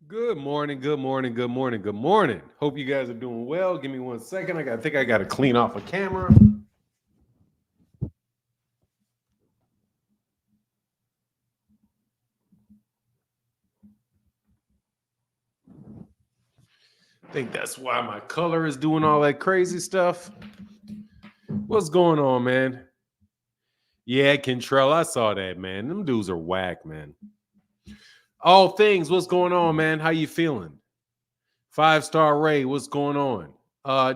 Good morning, good morning, good morning, good morning. Hope you guys are doing well. Give me 1 second. I think I got to clean off a camera. I think that's why my color is doing all that crazy stuff. What's going on, man? Yeah, Kentrell, I saw that, man. Them dudes are whack, man. All things, what's going on, man? How you feeling? 5-star Ray, what's going on?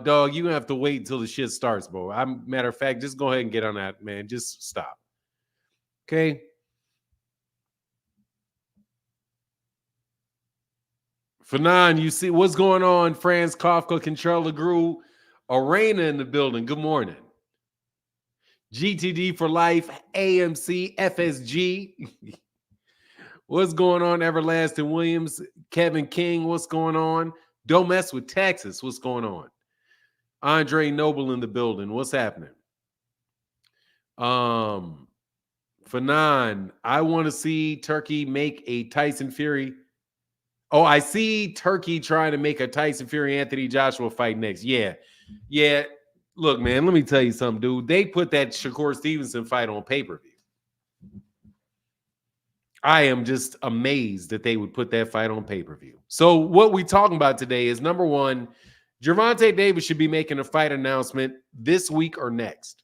Dog, you have to wait until the shit starts, bro. Matter of fact, just go ahead and get on that, man. Just stop. Okay. Fanon, you see what's going on? Franz Kafka, Control Legru, Arena in the building. Good morning. GTD for life, AMC, FSG. What's going on? Everlasting Williams, Kevin King. What's going on? Don't mess with Texas. What's going on? Andre Noble in the building. What's happening? Fanon, I want to see Turkey make a Tyson Fury. Oh, I see Turkey trying to make a Tyson Fury Anthony Joshua fight next. Yeah. Look, man, let me tell you something, dude. They put that Shakur Stevenson fight on pay-per-view. I am just amazed that they would put that fight on pay-per-view. So what we're talking about today is, number one, Gervonta Davis should be making a fight announcement this week or next.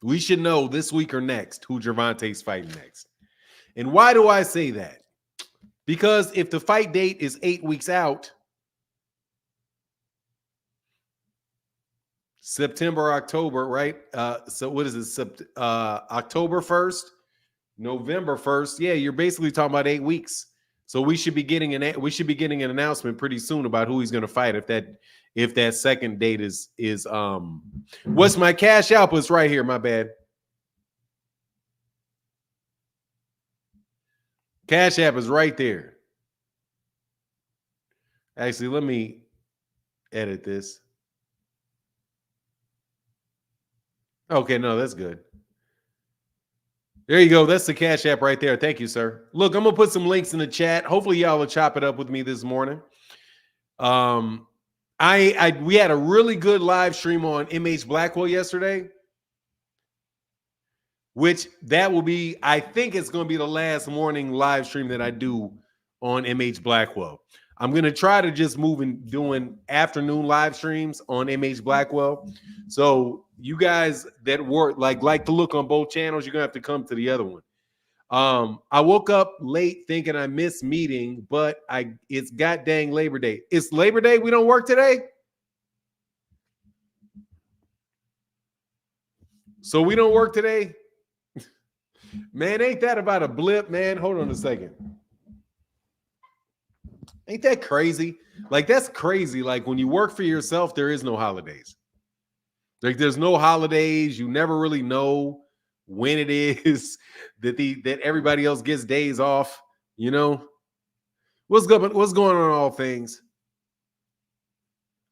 We should know this week or next who Gervonta's fighting next. And why do I say that? Because if the fight date is 8 weeks out, September, October, right? So what is it? October 1st, November 1st. Yeah, you're basically talking about 8 weeks. So we should be getting an announcement pretty soon about who he's going to fight if that second date is what's my cash out? It's right here, my bad. Cash App is right there. Actually, let me edit this. Okay, no, that's good. There you go. That's the Cash App right there. Thank you, sir. Look, I'm gonna put some links in the chat. Hopefully, y'all will chop it up with me this morning. We had a really good live stream on MH Blackwell yesterday, which that will be, I think it's going to be the last morning live stream that I do on MH Blackwell. I'm going to try to just move and doing afternoon live streams on MH Blackwell. So you guys that work like to look on both channels, you're going to have to come to the other one. I woke up late thinking I missed meeting, but it's god dang Labor Day. It's Labor Day. We don't work today. So we don't work today. Man, ain't that about a blip, man? Hold on a second. Ain't that crazy? Like, that's crazy. Like, when you work for yourself, there is no holidays. Like, there's no holidays. You never really know when it is that everybody else gets days off, you know? What's going on all things?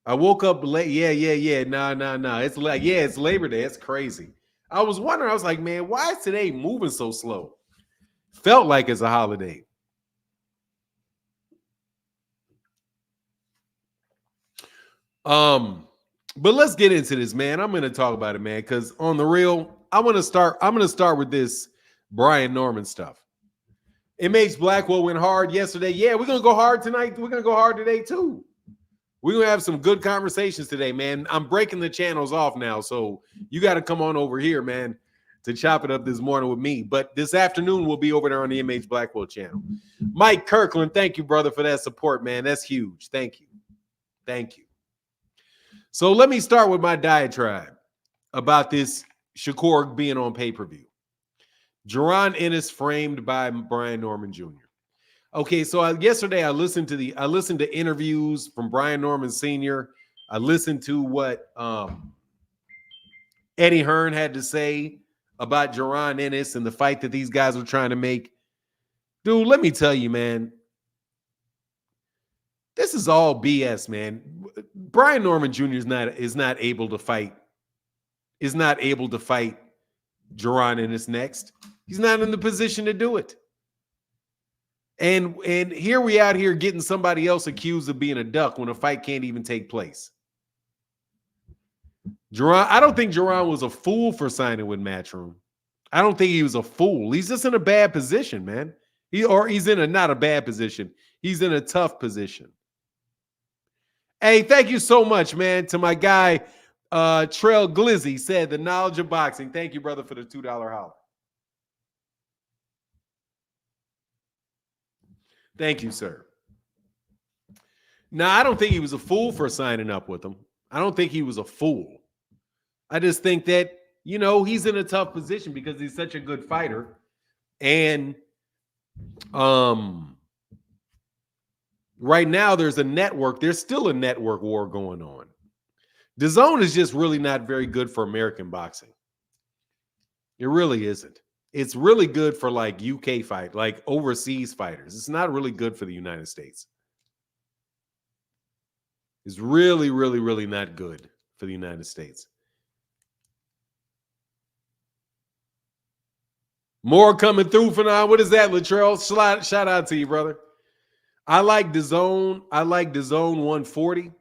I woke up late. Yeah. Nah. It's like, yeah, it's Labor Day. It's crazy. I was wondering, I was like, man, why is today moving so slow? Felt like it's a holiday. But let's get into this, man. I'm going to talk about it, man, because on the real, I'm going to start with this Brian Norman stuff. MH Blackwell went hard yesterday. Yeah, we're going to go hard tonight. We're going to go hard today, too. We're going to have some good conversations today, man. I'm breaking the channels off now, so you got to come on over here, man, to chop it up this morning with me. But this afternoon, we'll be over there on the MH Blackwell channel. Mike Kirkland, thank you, brother, for that support, man. That's huge. Thank you. So let me start with my diatribe about this Shakur being on pay-per-view. Geron Ennis framed by Brian Norman Jr. Okay, so yesterday I listened to interviews from Brian Norman Sr. I listened to what Eddie Hearn had to say about Geron Ennis and the fight that these guys were trying to make. Dude, let me tell you, man, this is all BS, man. Brian Norman Jr. is not able to fight Geron Ennis next. He's not in the position to do it. And here we out here getting somebody else accused of being a duck when a fight can't even take place. Geron, I don't think Geron was a fool for signing with Matchroom. I don't think he was a fool. He's just in a bad position, man. He's in a not a bad position. He's in a tough position. Hey, thank you so much, man, to my guy, Trail Glizzy said the knowledge of boxing. Thank you, brother, for the $2 holler. Thank you, sir. Now, I don't think he was a fool for signing up with him. I don't think he was a fool. I just think that, you know, he's in a tough position because he's such a good fighter. And right now there's a network. There's still a network war going on. DAZN is just really not very good for American boxing. It really isn't. It's really good for like UK fight, like overseas fighters. It's not really good for the United States. It's really, really, really not good for the United States. More coming through for now. What is that, Latrell? Shout out to you, brother. I like DAZN. I like DAZN 140.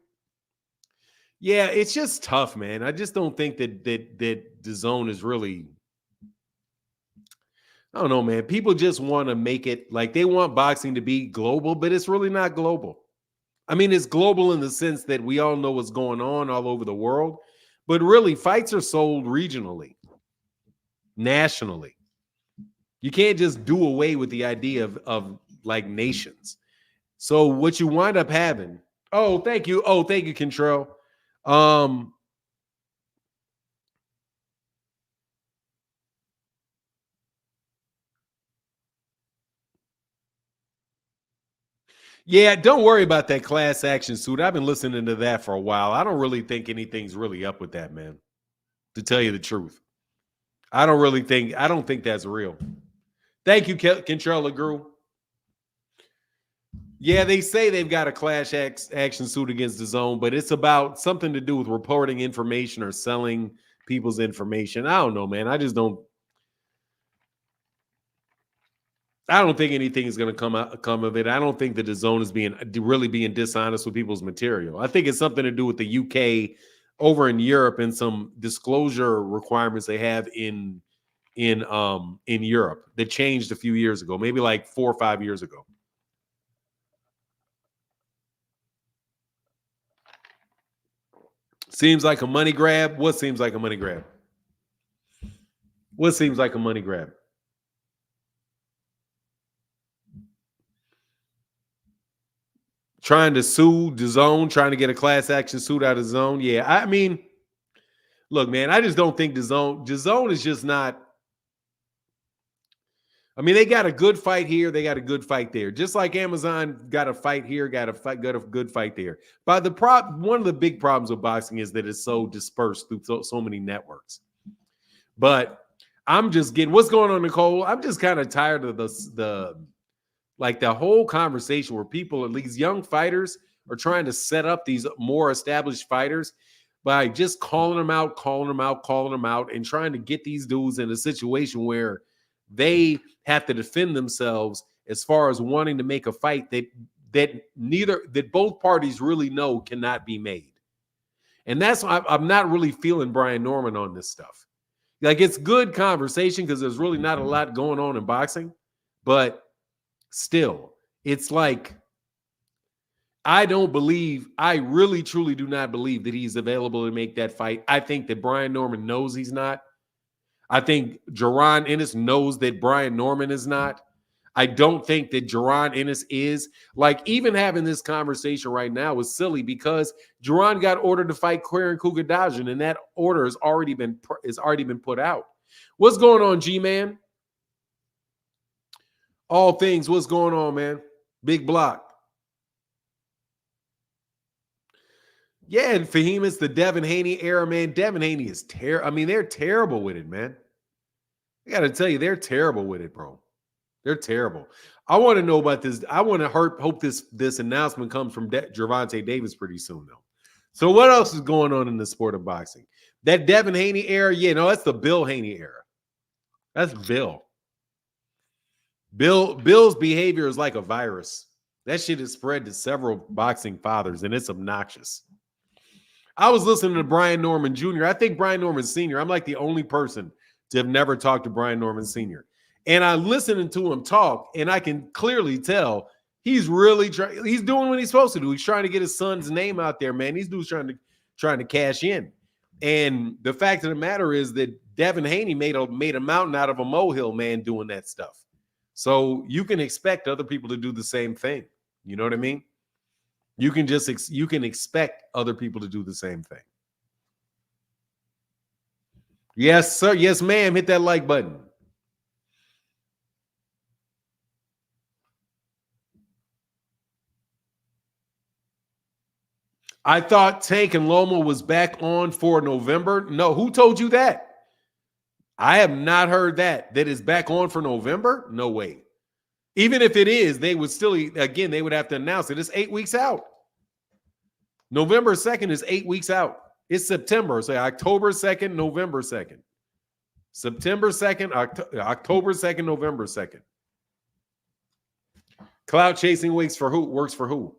Yeah, it's just tough, man. I just don't think that DAZN is really. I don't know, man. People just want to make it like they want boxing to be global, but it's really not global. I mean, it's global in the sense that we all know what's going on all over the world, but really fights are sold regionally, nationally. You can't just do away with the idea of like nations. So what you wind up having, oh, thank you, Control. Yeah, don't worry about that class action suit. I've been listening to that for a while. I don't really think anything's really up with that, man. To tell you the truth, I don't think that's real. Thank you, Control Gru. Yeah, they say they've got a class action suit against DAZN, but it's about something to do with reporting information or selling people's information. I don't know, man. I don't think anything is going to come of it. I don't think that DAZN is really being dishonest with people's material. I think it's something to do with the UK over in Europe and some disclosure requirements they have in Europe that changed a few years ago, maybe like 4 or 5 years ago. Seems like a money grab. What seems like a money grab? What seems like a money grab? Trying to sue DAZN, trying to get a class action suit out of DAZN. Yeah, I mean, look, man, I just don't think DAZN is just not. I mean, they got a good fight here. They got a good fight there. Just like Amazon got a fight here, got a good fight there. But one of the big problems with boxing is that it's so dispersed through so many networks. But I'm just getting what's going on, Nicole. I'm just kind of tired of the whole conversation where people, at least young fighters, are trying to set up these more established fighters by just calling them out, and trying to get these dudes in a situation where they have to defend themselves as far as wanting to make a fight that both parties really know cannot be made. And that's why I'm not really feeling Brian Norman on this stuff. Like, it's good conversation because there's really not a lot going on in boxing, but still, it's like, I really, truly do not believe that he's available to make that fight. I think that Brian Norman knows he's not. I think Geron Ennis knows that Brian Norman is not. I don't think that Geron Ennis is. Like, even having this conversation right now is silly because Geron got ordered to fight Kieran Kugadajian, and that order has already been put out. What's going on, G-Man? All things, what's going on, man? Big block. Yeah, and Fahim, it's the Devin Haney era, man. Devin Haney is terrible. I mean, they're terrible with it, man. I got to tell you, they're terrible with it, bro. They're terrible. I want to know about this. I want to hope this announcement comes from Gervonta Davis pretty soon, though. So what else is going on in the sport of boxing? That Devin Haney era, yeah, no, that's the Bill Haney era. That's Bill. Bill's behavior is like a virus. That shit is spread to several boxing fathers, and it's obnoxious. I was listening to Brian Norman Jr. I think Brian Norman Sr., I'm like the only person to have never talked to Brian Norman Sr. And I listening to him talk, and I can clearly tell he's really he's doing what he's supposed to do. He's trying to get his son's name out there, man. These dudes trying to cash in. And the fact of the matter is that Devin Haney made a mountain out of a molehill, man, doing that stuff. So you can expect other people to do the same thing. You know what I mean? You can expect other people to do the same thing. Yes, sir. Yes, ma'am. Hit that like button. I thought Tank and Loma was back on for November. No, who told you that? I have not heard that is back on for November. No way. Even if it is, they would still, again, they would have to announce it. It's 8 weeks out. November 2nd is 8 weeks out. It's September. Say October 2nd, November 2nd. September 2nd, October 2nd, November 2nd. Cloud chasing works for who?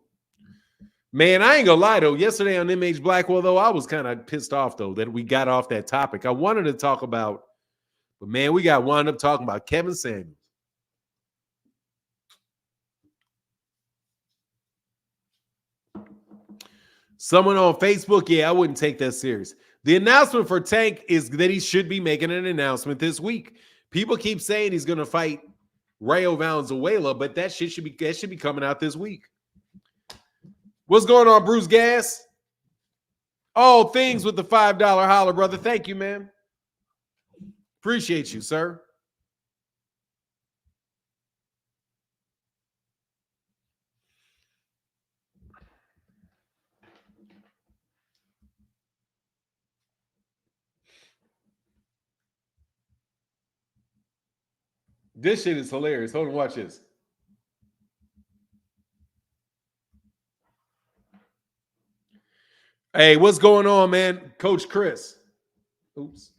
Man, I ain't gonna lie though. Yesterday on MH Blackwell, though, I was kind of pissed off though that we got off that topic. I wanted to talk about, but man, we got wound up talking about Kevin Samuels. Someone on Facebook, yeah, I wouldn't take that serious. The announcement for Tank is that he should be making an announcement this week. People keep saying he's going to fight Rayo Valenzuela, but that should be coming out this week. What's going on, Bruce Gas? All things with the $5 holler, brother. Thank you, man. Appreciate you, sir. This shit is hilarious. Hold on, watch this. Hey, what's going on, man? Coach Chris. Oops.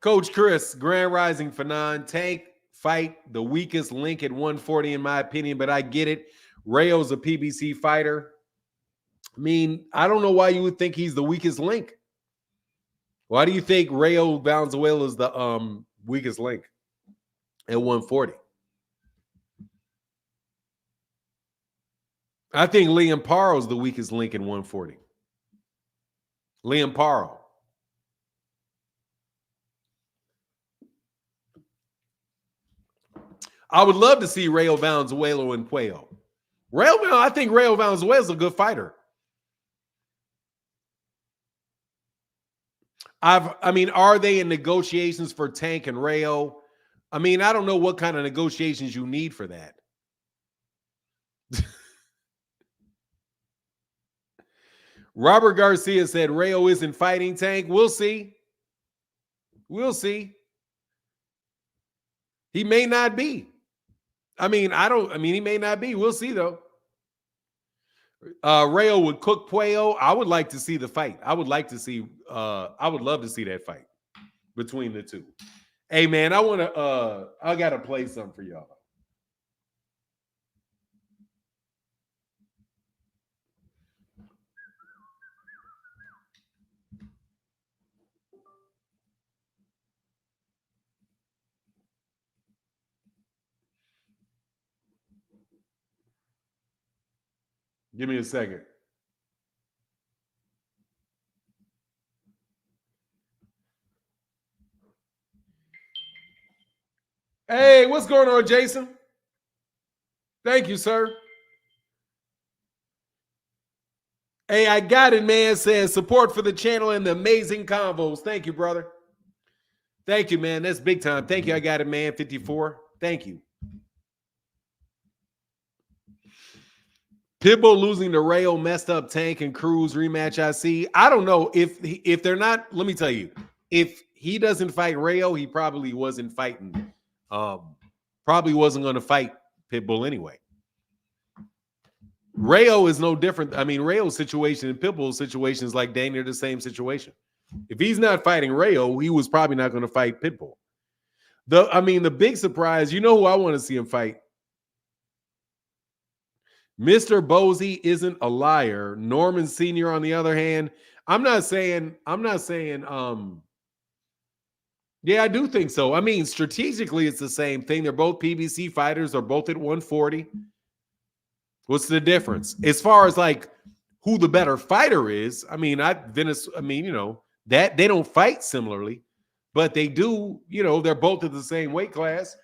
Coach Chris, Grand Rising Fanon. Tank fight the weakest link at 140, in my opinion, but I get it. Rayo's a PBC fighter. I mean, I don't know why you would think he's the weakest link. Why do you think Rayo Valenzuela is the weakest link at 140? I think Liam Parro is the weakest link in 140. Liam Parro. I would love to see Rayo Valenzuela and Puello. I think Rayo Valenzuela is a good fighter. Are they in negotiations for Tank and Rayo? I mean, I don't know what kind of negotiations you need for that. Robert Garcia said Rayo isn't fighting Tank. We'll see. We'll see. He may not be. He may not be. We'll see, though. Rayo would cook Puello. I would like to see the fight. I would love to see that fight between the two. Hey, man, I got to play something for y'all. Give me a second. Hey, what's going on, Jason? Thank you, sir. Hey, I got it, man. Says support for the channel and the amazing convos. Thank you, brother. Thank you, man. That's big time. Thank you. I got it, man. 54. Thank you. Pitbull losing to Rayo messed up Tank and Cruz rematch. I see. I don't know if they're not. Let me tell you, if he doesn't fight Rayo, he probably wasn't fighting. Probably wasn't going to fight Pitbull anyway. Rayo is no different. I mean, Rayo's situation and Pitbull's situation is like dang near the same situation. If he's not fighting Rayo, he was probably not going to fight Pitbull. The big surprise, you know who I want to see him fight? Mr. Bozy isn't a liar. Norman Sr. on the other hand, I'm not saying, yeah, I do think so. I mean, strategically, it's the same thing. They're both PBC fighters, they're both at 140. What's the difference? As far as like who the better fighter is, I mean, that they don't fight similarly, but they do, they're both at the same weight class.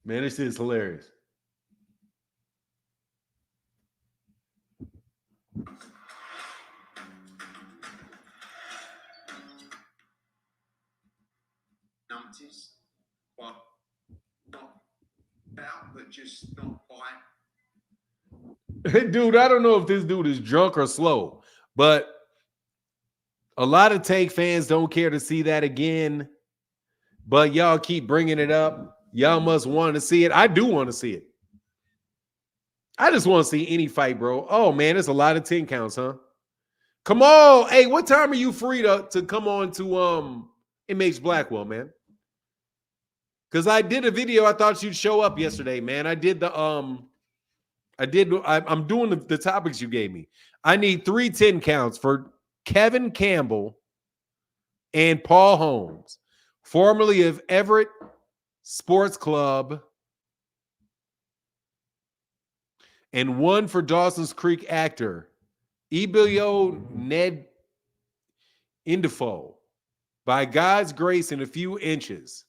Man, this is hilarious. Numpties, but not out, but just not quite. Dude, I don't know if this dude is drunk or slow, but a lot of Tank fans don't care to see that again. But y'all keep bringing it up. Y'all must want to see it. I do want to see it. I just want to see any fight, bro. Oh, man, it's a lot of 10 counts, huh? Come on. Hey, what time are you free to come on to MH Blackwell, man? Because I did a video. I thought you'd show up yesterday, man. I'm doing the topics you gave me. I need 3 10 counts for Kevin Campbell and Paul Holmes, formerly of Everett Sports Club, and 1 for Dawson's Creek actor Ebilio Ned Indefo. By God's grace, in a few inches.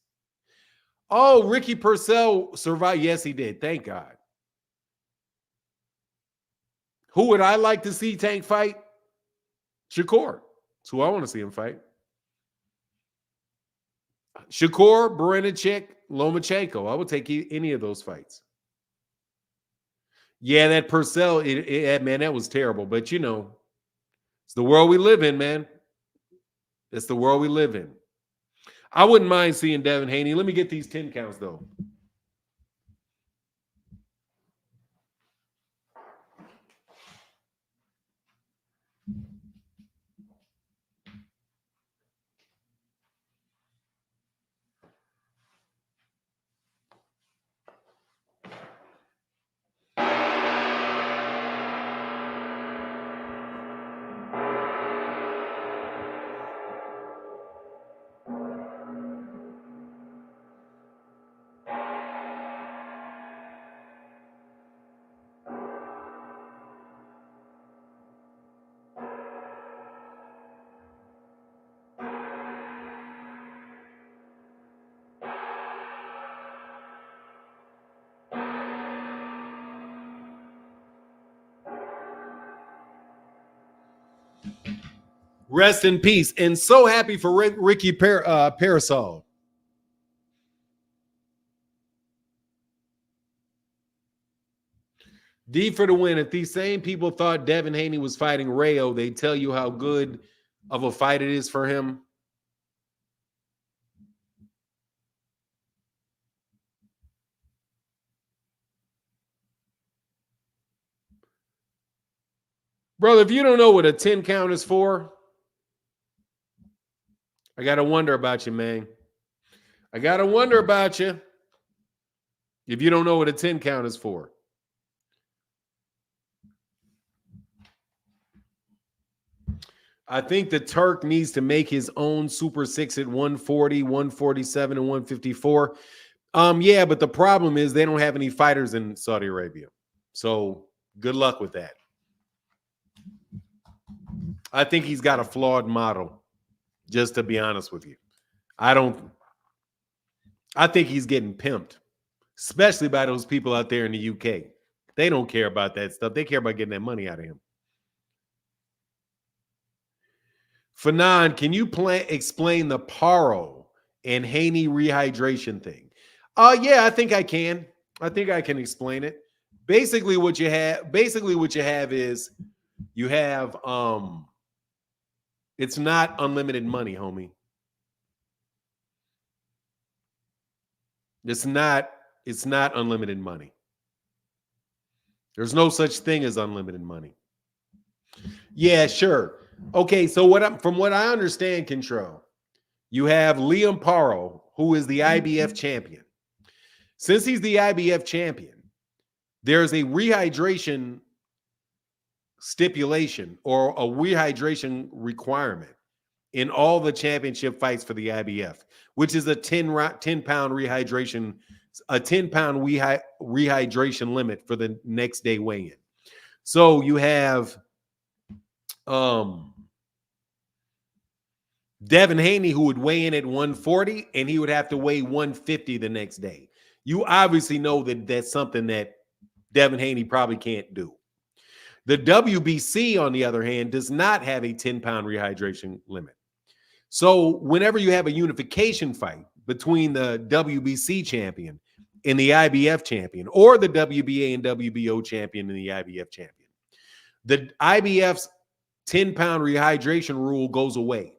Oh, Ricky Purcell survived. Yes, he did. Thank God. Who would I like to see Tank fight? Shakur. That's who I want to see him fight. Shakur, Baranchyk, Lomachenko. I would take any of those fights. Yeah, that Purcell, man, that was terrible. But, it's the world we live in, man. It's the world we live in. I wouldn't mind seeing Devin Haney. Let me get these 10 counts, though. Rest in peace. And so happy for Ricky Parasol. D for the win. If these same people thought Devin Haney was fighting Rayo, they tell you how good of a fight it is for him. Brother, if you don't know what a 10 count is for, I got to wonder about you, man. I got to wonder about you if you don't know what a 10 count is for. I think the Turk needs to make his own Super 6 at 140, 147, and 154. Yeah, but the problem is they don't have any fighters in Saudi Arabia. So good luck with that. I think he's got a flawed model, just to be honest with you. I think he's getting pimped, especially by those people out there in the UK. They don't care about that stuff. They care about getting that money out of him. Fanon, can you explain the Parro and Haney rehydration thing? Yeah, I think I can. I think I can explain it. Basically, what you have is you have it's not unlimited money, homie. It's not unlimited money. There's no such thing as unlimited money. Yeah, sure. Okay, so from what I understand, Control, you have Liam Parro, who is the IBF champion. Since he's the IBF champion, there's a rehydration stipulation or a rehydration requirement in all the championship fights for the IBF, which is a 10-pound rehydration, a 10-pound rehydration limit for the next day weigh-in. So you have Devin Haney, who would weigh in at 140, and he would have to weigh 150 the next day. You obviously know that that's something that Devin Haney probably can't do. The WBC, on the other hand, does not have a 10-pound rehydration limit. So whenever you have a unification fight between the WBC champion and the IBF champion, or the WBA and WBO champion and the IBF champion, the IBF's 10-pound rehydration rule goes away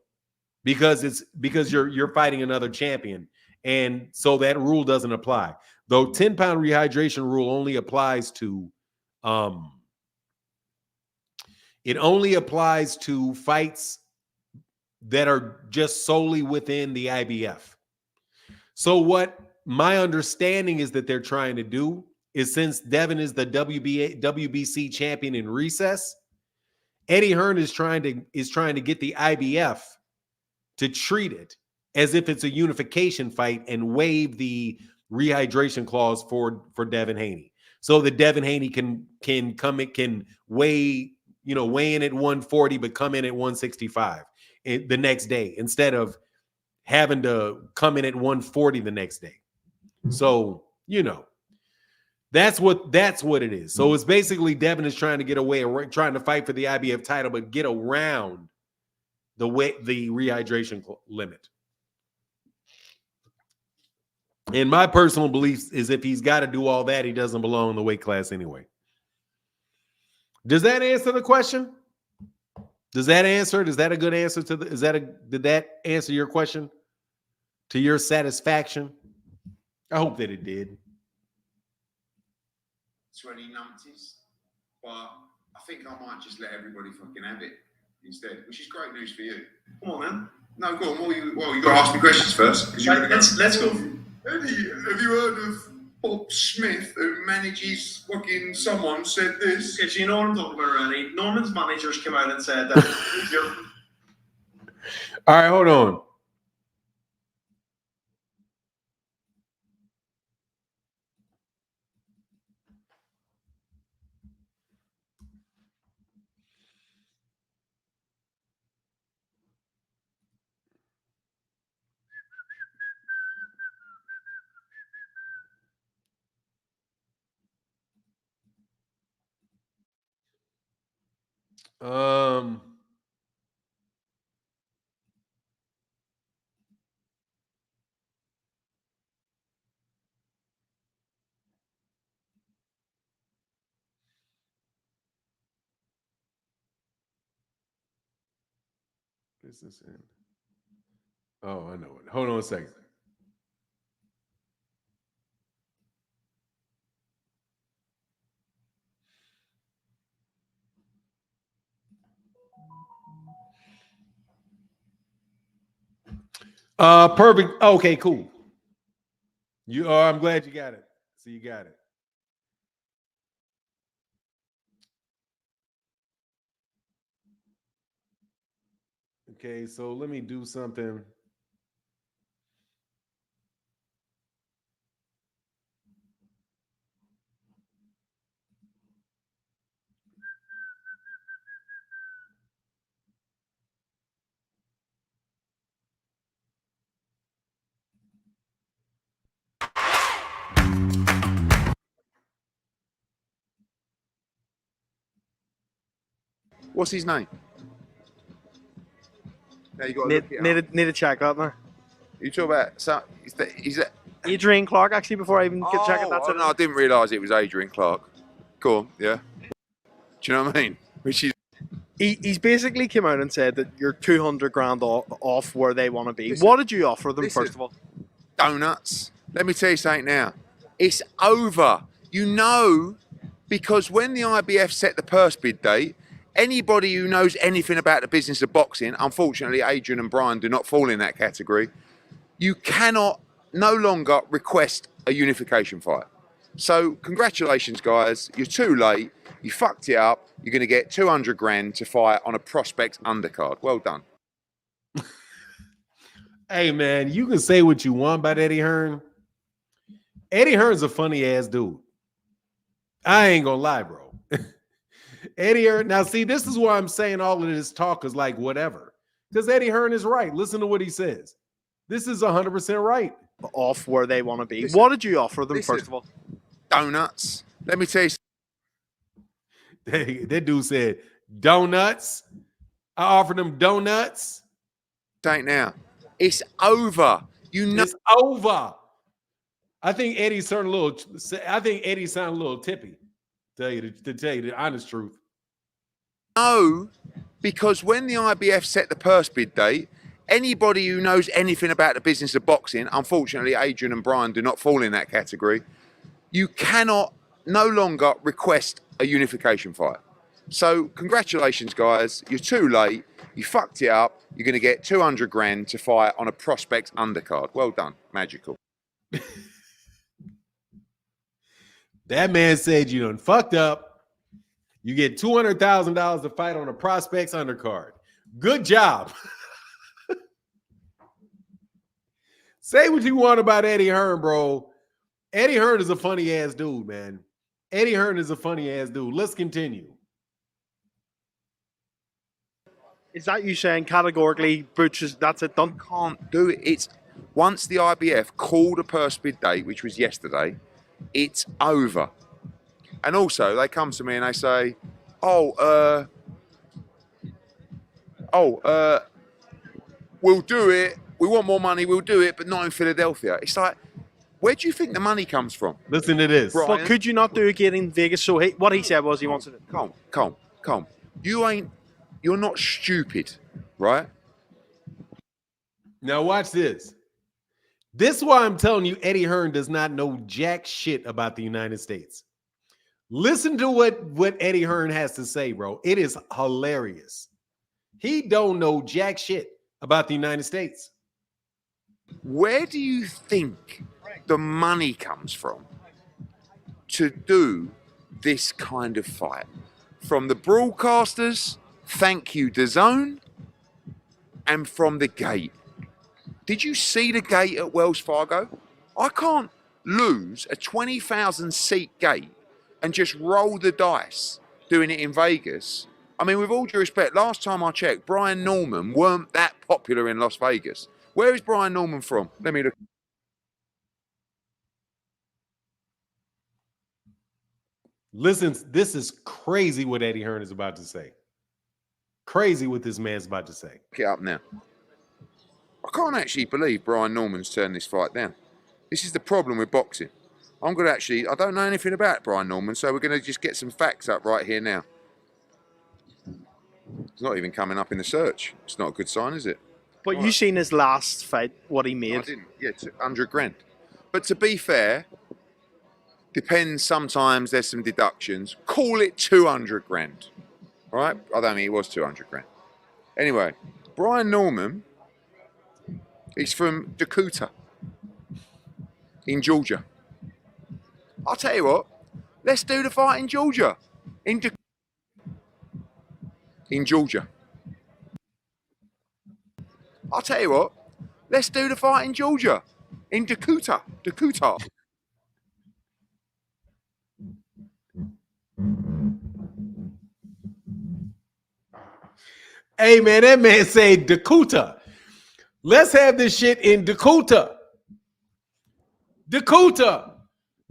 because you're fighting another champion, and so that rule doesn't apply. Though 10-pound rehydration rule only applies to fights that are just solely within the IBF. So what my understanding is that they're trying to do is, since Devin is the WBC champion in recess, Eddie Hearn is trying to get the IBF to treat it as if it's a unification fight and waive the rehydration clause for Devin Haney, so that Devin Haney can weigh in at 140 but come in at 165 the next day instead of having to come in at 140 the next day. So that's what it is. So it's basically Devin is trying to fight for the IBF title, but get around the rehydration limit. And my personal belief is, if he's got to do all that, he doesn't belong in the weight class anyway. Does that answer the question? Is that a good answer did that answer your question to your satisfaction? I hope that it did. 20 numpties, but I think I might just let everybody fucking have it instead, which is great news for you. Come on, man. No, go on. You got to ask me questions first. Let's go. Eddie, have you heard of Bob Smith, who manages fucking someone, said this? Okay, so you know what I'm talking about already. Norman's managers came out and said that. All right, hold on. Business end. Oh, I know it. Hold on a second. Perfect. Okay, cool. I'm glad you got it. So you got it. Okay, so let me do something. What's his name? Now you got Need to check that now. You talk about is that Adrian Clark, actually, before I even get check it. That's it. No, I didn't realise it was Adrian Clark. Cool, yeah. Do you know what I mean? Which is He's basically came out and said that you're 200 grand off where they want to be. Listen, what did you offer them, first of all? Donuts. Let me tell you something now. It's over. You know, because when the IBF set the purse bid date, anybody who knows anything about the business of boxing, unfortunately, Adrian and Brian do not fall in that category. You cannot no longer request a unification fight. So congratulations, guys. You're too late. You fucked it up. You're going to get 200 grand to fight on a prospect undercard. Well done. Hey, man, you can say what you want about Eddie Hearn. Eddie Hearn's a funny ass dude. I ain't gonna lie, bro. Eddie Hearn. Now, see, this is why I'm saying all of this talk is like whatever. Because Eddie Hearn is right. Listen to what he says. This is 100% right. Off where they want to be. Listen, what did you offer them, listen. first of all? Donuts. Let me tell you. That dude said, donuts. I offered them donuts. Ain't now. It's over. You know. It's over. I think Eddie sounded a little. I think Eddie sounded a little tippy. To tell you the honest truth. No, because when the IBF set the purse bid date, anybody who knows anything about the business of boxing, unfortunately, Adrian and Brian do not fall in that category. You cannot no longer request a unification fight. So congratulations, guys. You're too late. You fucked it up. You're going to get 200 grand to fight on a prospect undercard. Well done. Magical. That man said you done fucked up. You get $200,000 to fight on a prospects undercard. Good job. Say what you want about Eddie Hearn, bro. Eddie Hearn is a funny ass dude, man. Eddie Hearn is a funny ass dude. Let's continue. Is that you saying categorically, Butchers, that's it, done? Can't do it. It's once the IBF called a purse bid date, which was yesterday, it's over. And also, they come to me and they say, we'll do it. We want more money, we'll do it, but not in Philadelphia. It's like, where do you think the money comes from? Listen to this. Brian? But could you not do it again in Vegas? So what he said was he wanted it. Calm. You're not stupid, right? Now watch this. This is why I'm telling you Eddie Hearn does not know jack shit about the United States. Listen to what Eddie Hearn has to say, bro. It is hilarious. He don't know jack shit about the United States. Where do you think the money comes from to do this kind of fight? From the broadcasters, thank you, DAZN, and from the gate. Did you see the gate at Wells Fargo? I can't lose a 20,000 seat gate and just roll the dice doing it in Vegas. I mean, with all due respect, last time I checked, Brian Norman weren't that popular in Las Vegas. Where is Brian Norman from? Let me look. Listen, this is crazy what Eddie Hearn is about to say. Crazy what this man's about to say. Look it up now. I can't actually believe Brian Norman's turned this fight down. This is the problem with boxing. I don't know anything about Brian Norman, so we're going to just get some facts up right here now. It's not even coming up in the search. It's not a good sign, is it? But you seen his last fight, what he made? No, I didn't. Yeah, 100 grand. But to be fair, depends, sometimes there's some deductions. Call it 200 grand. All right? I don't think it was 200 grand. Anyway, Brian Norman, he's from Decatur in Georgia. I'll tell you what, let's do the fight in Georgia. In Georgia. I'll tell you what, let's do the fight in Georgia. In Decatur. Hey, man, that man said Decatur. Let's have this shit in Decatur. Decatur.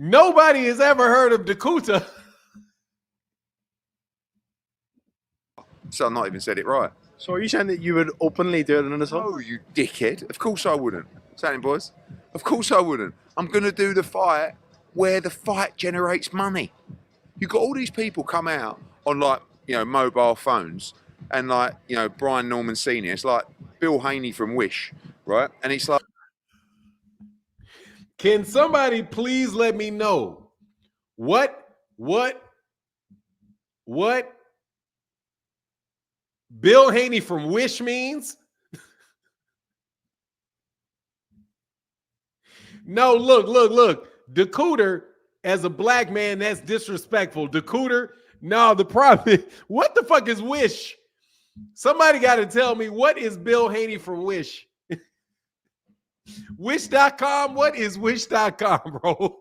Nobody has ever heard of Decatur. So I've not even said it right. So are you saying that you would openly do it in his home? Oh, you dickhead. Of course I wouldn't. Saying, boys? Of course I wouldn't. I'm going to do the fight where the fight generates money. You've got all these people come out on, like, you know, mobile phones and, like, you know, Brian Norman Sr. It's like Bill Haney from Wish, right? And it's like... Can somebody please let me know what Bill Haney from Wish means? No, look. Decatur, as a black man, that's disrespectful. Decatur, no, the problem is, what the fuck is Wish? Somebody got to tell me, what is Bill Haney from Wish? Wish.com? What is Wish.com, bro?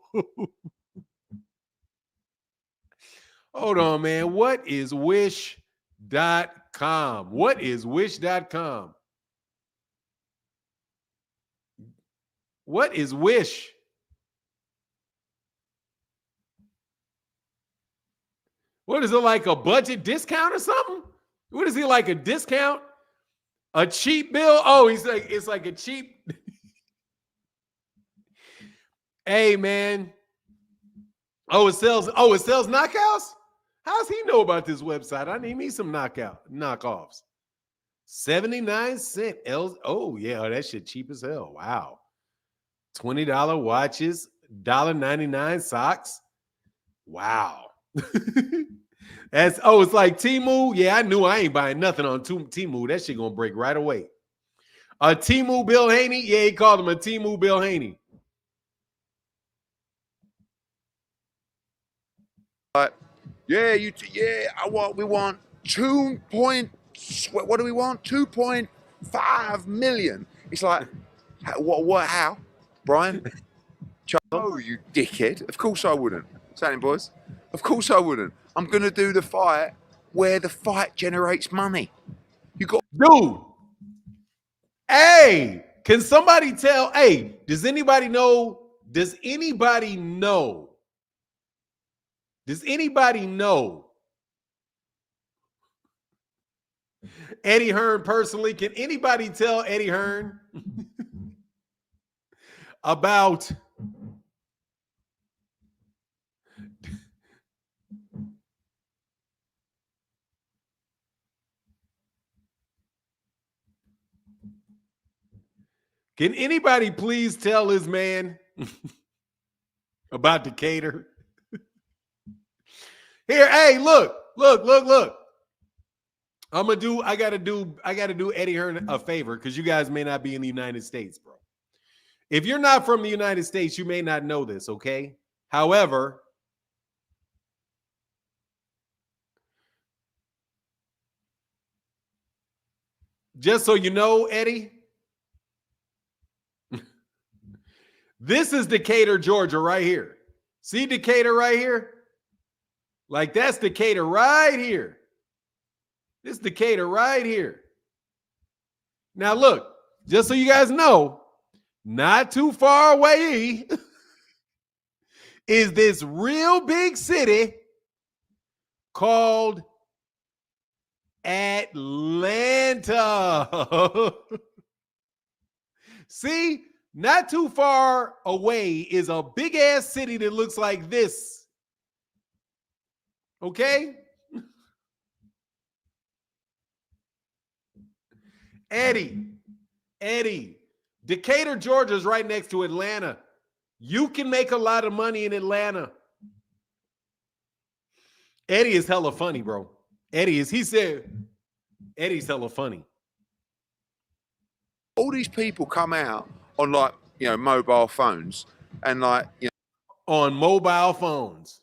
Hold on, man. What is Wish.com? What is Wish.com? What is Wish? What is it, like a budget discount or something? What is he, like a discount? A cheap bill? Oh, he's like, it's like a cheap. Hey, man. Oh, it sells knockouts? How's he know about this website? I need me some knockoffs. 79 cents. Oh, yeah, that shit cheap as hell. Wow. $20 watches, $1.99 socks. Wow. It's like Temu. Yeah, I knew I ain't buying nothing on Temu. That shit gonna break right away. A Temu Bill Haney? Yeah, he called him a Temu Bill Haney. Yeah, we want 2.5 million. It's like, what, how? Brian? Oh, you dickhead. Of course I wouldn't. Saying, boys? Of course I wouldn't. I'm going to do the fight where the fight generates money. You got... Dude. Hey, can somebody tell? Hey, does anybody know? Does anybody know Eddie Hearn personally? Can anybody tell Eddie Hearn about Can anybody please tell this man about Decatur? Here, hey, look. I gotta do Eddie Hearn a favor, because you guys may not be in the United States, bro. If you're not from the United States, you may not know this, okay? However, just so you know, Eddie, this is Decatur, Georgia, right here. See Decatur right here? Like, that's Decatur right here. This Decatur right here. Now, look, just so you guys know, not too far away is this real big city called Atlanta. See, not too far away is a big ass city that looks like this. Okay? Eddie, Decatur, Georgia is right next to Atlanta. You can make a lot of money in Atlanta. Eddie is hella funny, bro. Eddie's hella funny. All these people come out on, like, mobile phones, and, like, on mobile phones.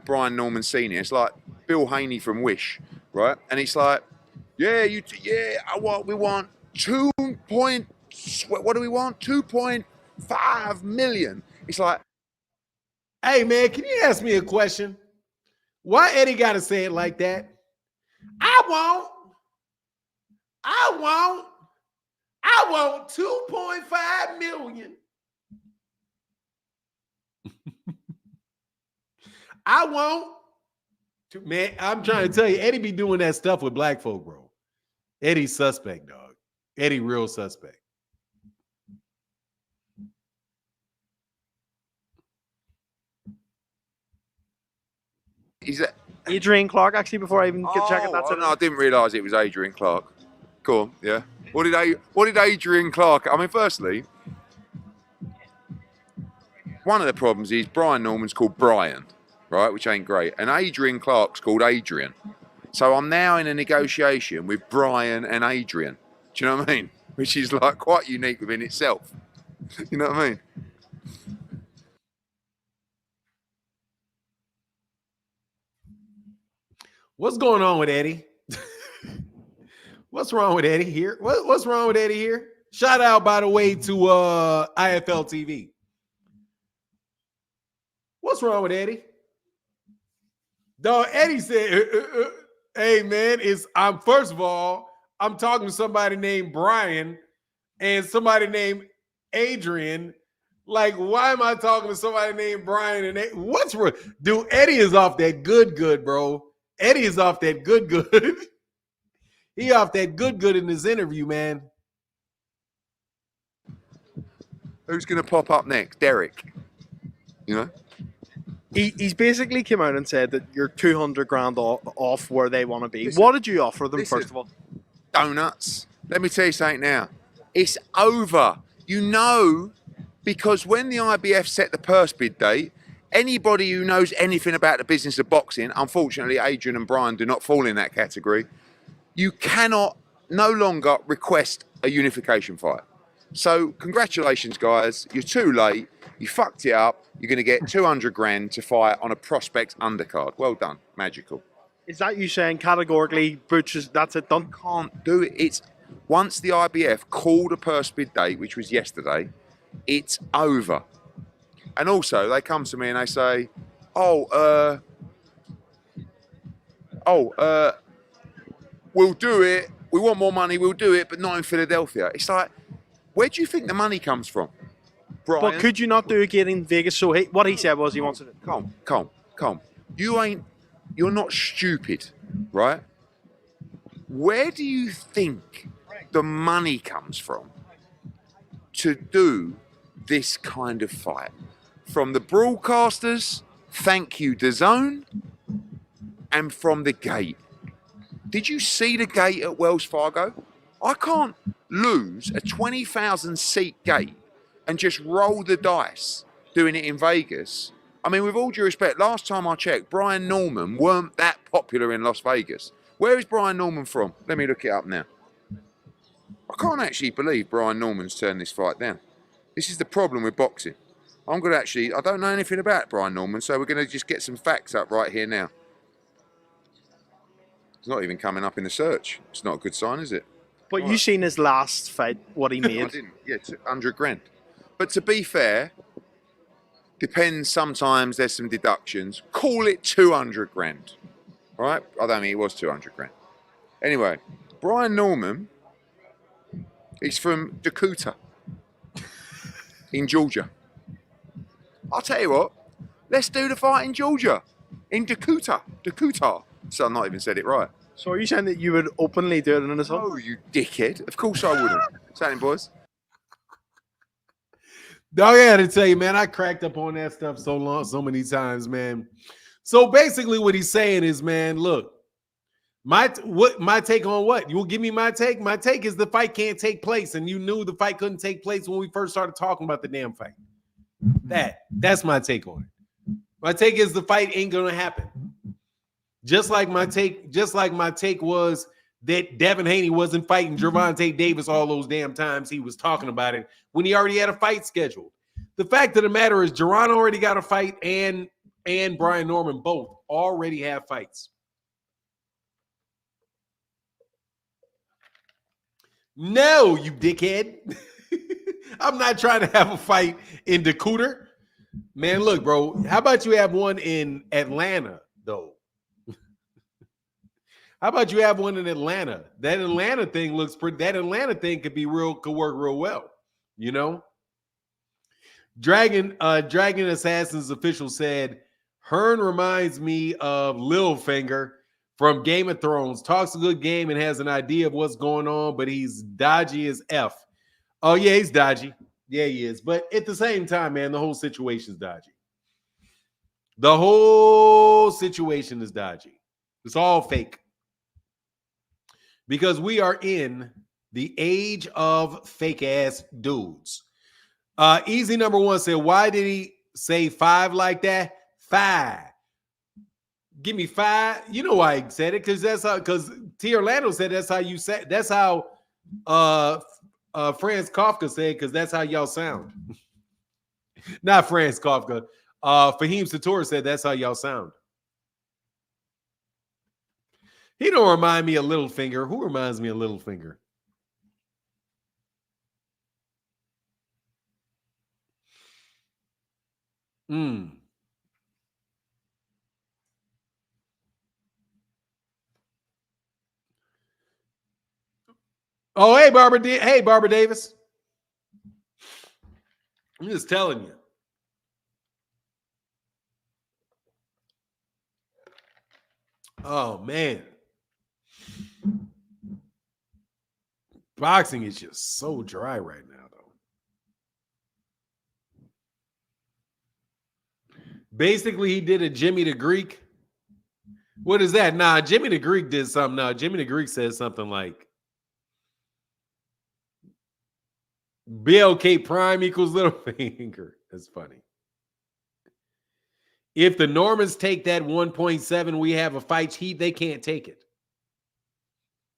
Brian Norman Sr. It's like Bill Haney from Wish, right? And it's like, we want 2.5 million. It's like, hey, man, can you ask me a question? Why Eddie got to say it like that? I want 2.5 million. I want to, man, I'm trying to tell you, Eddie be doing that stuff with black folk, bro. Eddie's suspect, dog. Eddie real suspect. Is that Adrian Clark, actually, before I even get check it? That's it. No, I didn't realise it was Adrian Clark. Go on, yeah. What did Adrian Clark? I mean, firstly, one of the problems is Brian Norman's called Brian, right, which ain't great, and Adrian Clark's called Adrian. So I'm now in a negotiation with Brian and Adrian. Do you know what I mean? Which is like quite unique within itself. You know what I mean? What's going on with Eddie? What's wrong with Eddie here? What's wrong with Eddie here? Shout out, by the way, to IFL TV. What's wrong with Eddie? Dog, Eddie said, hey, man, I'm first of all, I'm talking to somebody named Brian and somebody named Adrian. Like, why am I talking to somebody named Brian? And what's wrong? Dude, Eddie is off that good, bro. Eddie is off that good. He off that good in this interview, man. Who's going to pop up next? Derek. You know? He's basically came out and said that you're 200 grand off where they want to be. Listen, what did you offer them, listen, first of all? Donuts. Let me tell you something now. It's over. You know, because when the IBF set the purse bid date, anybody who knows anything about the business of boxing, unfortunately, Adrian and Brian do not fall in that category, you cannot no longer request a unification fight. So congratulations, guys. You're too late. You fucked it up. You're going to get 200 grand to fight on a prospect undercard. Well done. Magical. Is that you saying categorically, Butch, that's it, done? Can't do it. It's once the IBF called a purse bid date, which was yesterday, it's over. And also, they come to me and they say, we'll do it. We want more money. We'll do it, but not in Philadelphia. It's like, where do you think the money comes from, Brian? But could you not do it in Vegas? So what he said was he wants it. Calm. You're not stupid, right? Where do you think the money comes from to do this kind of fight? From the broadcasters, thank you, DAZN, and from the gate. Did you see the gate at Wells Fargo? I can't lose a 20,000 seat gate and just roll the dice doing it in Vegas. I mean, with all due respect, last time I checked, Brian Norman weren't that popular in Las Vegas. Where is Brian Norman from? Let me look it up now. I can't actually believe Brian Norman's turned this fight down. This is the problem with boxing. I don't know anything about Brian Norman, so we're going to just get some facts up right here now. It's not even coming up in the search. It's not a good sign, is it? But you seen his last fight, what he made? I didn't. Yeah, 100 grand. But to be fair, depends, sometimes there's some deductions. Call it 200 grand. All right? I don't think it was 200 grand. Anyway, Brian Norman, he's from Decatur in Georgia. I'll tell you what, let's do the fight in Georgia, in Decatur. So I've not even said it right. So are you saying that you would openly do it in his home? Oh, you dickhead. Of course I wouldn't. Saying, boys. Dog, I gotta tell you, man, I cracked up on that stuff so many times, man. So basically what he's saying is, man, look, my take on what? You will give me my take? My take is the fight can't take place, and you knew the fight couldn't take place when we first started talking about the damn fight. That's my take on it. My take is the fight ain't gonna happen. Just like my take was that Devin Haney wasn't fighting Gervonta Davis all those damn times he was talking about it when he already had a fight scheduled. The fact of the matter is Jaron already got a fight and Brian Norman both already have fights. No, you dickhead. I'm not trying to have a fight in Decatur. Man, look, bro, how about you have one in Atlanta, though? How about you have one in Atlanta? That Atlanta thing looks pretty. That Atlanta thing could work real well, you know. Dragon Assassin's official said, Hearn reminds me of Littlefinger from Game of Thrones. Talks a good game and has an idea of what's going on, but he's dodgy as F. Oh yeah, he's dodgy. Yeah, he is. But at the same time, man, the whole situation is dodgy. The whole situation is dodgy. It's all fake. Because we are in the age of fake ass dudes. Easy number one said, why did he say 5 like that? 5. Give me 5. You know why he said it, because T. Orlando said that's how you say, that's how Franz Kafka said, because that's how y'all sound. Not Franz Kafka. Fahim Sator said that's how y'all sound. He don't remind me of Littlefinger. Who reminds me of Littlefinger? Oh, hey, Barbara Davis. I'm just telling you. Oh, man. Boxing is just so dry right now, though. Basically, he did a Jimmy the Greek. What is that? Nah, Jimmy the Greek did something. Nah, Jimmy the Greek said something like BLK Prime equals Littlefinger. That's funny. If the Normans take that 1.7, we have a fight heat, they can't take it.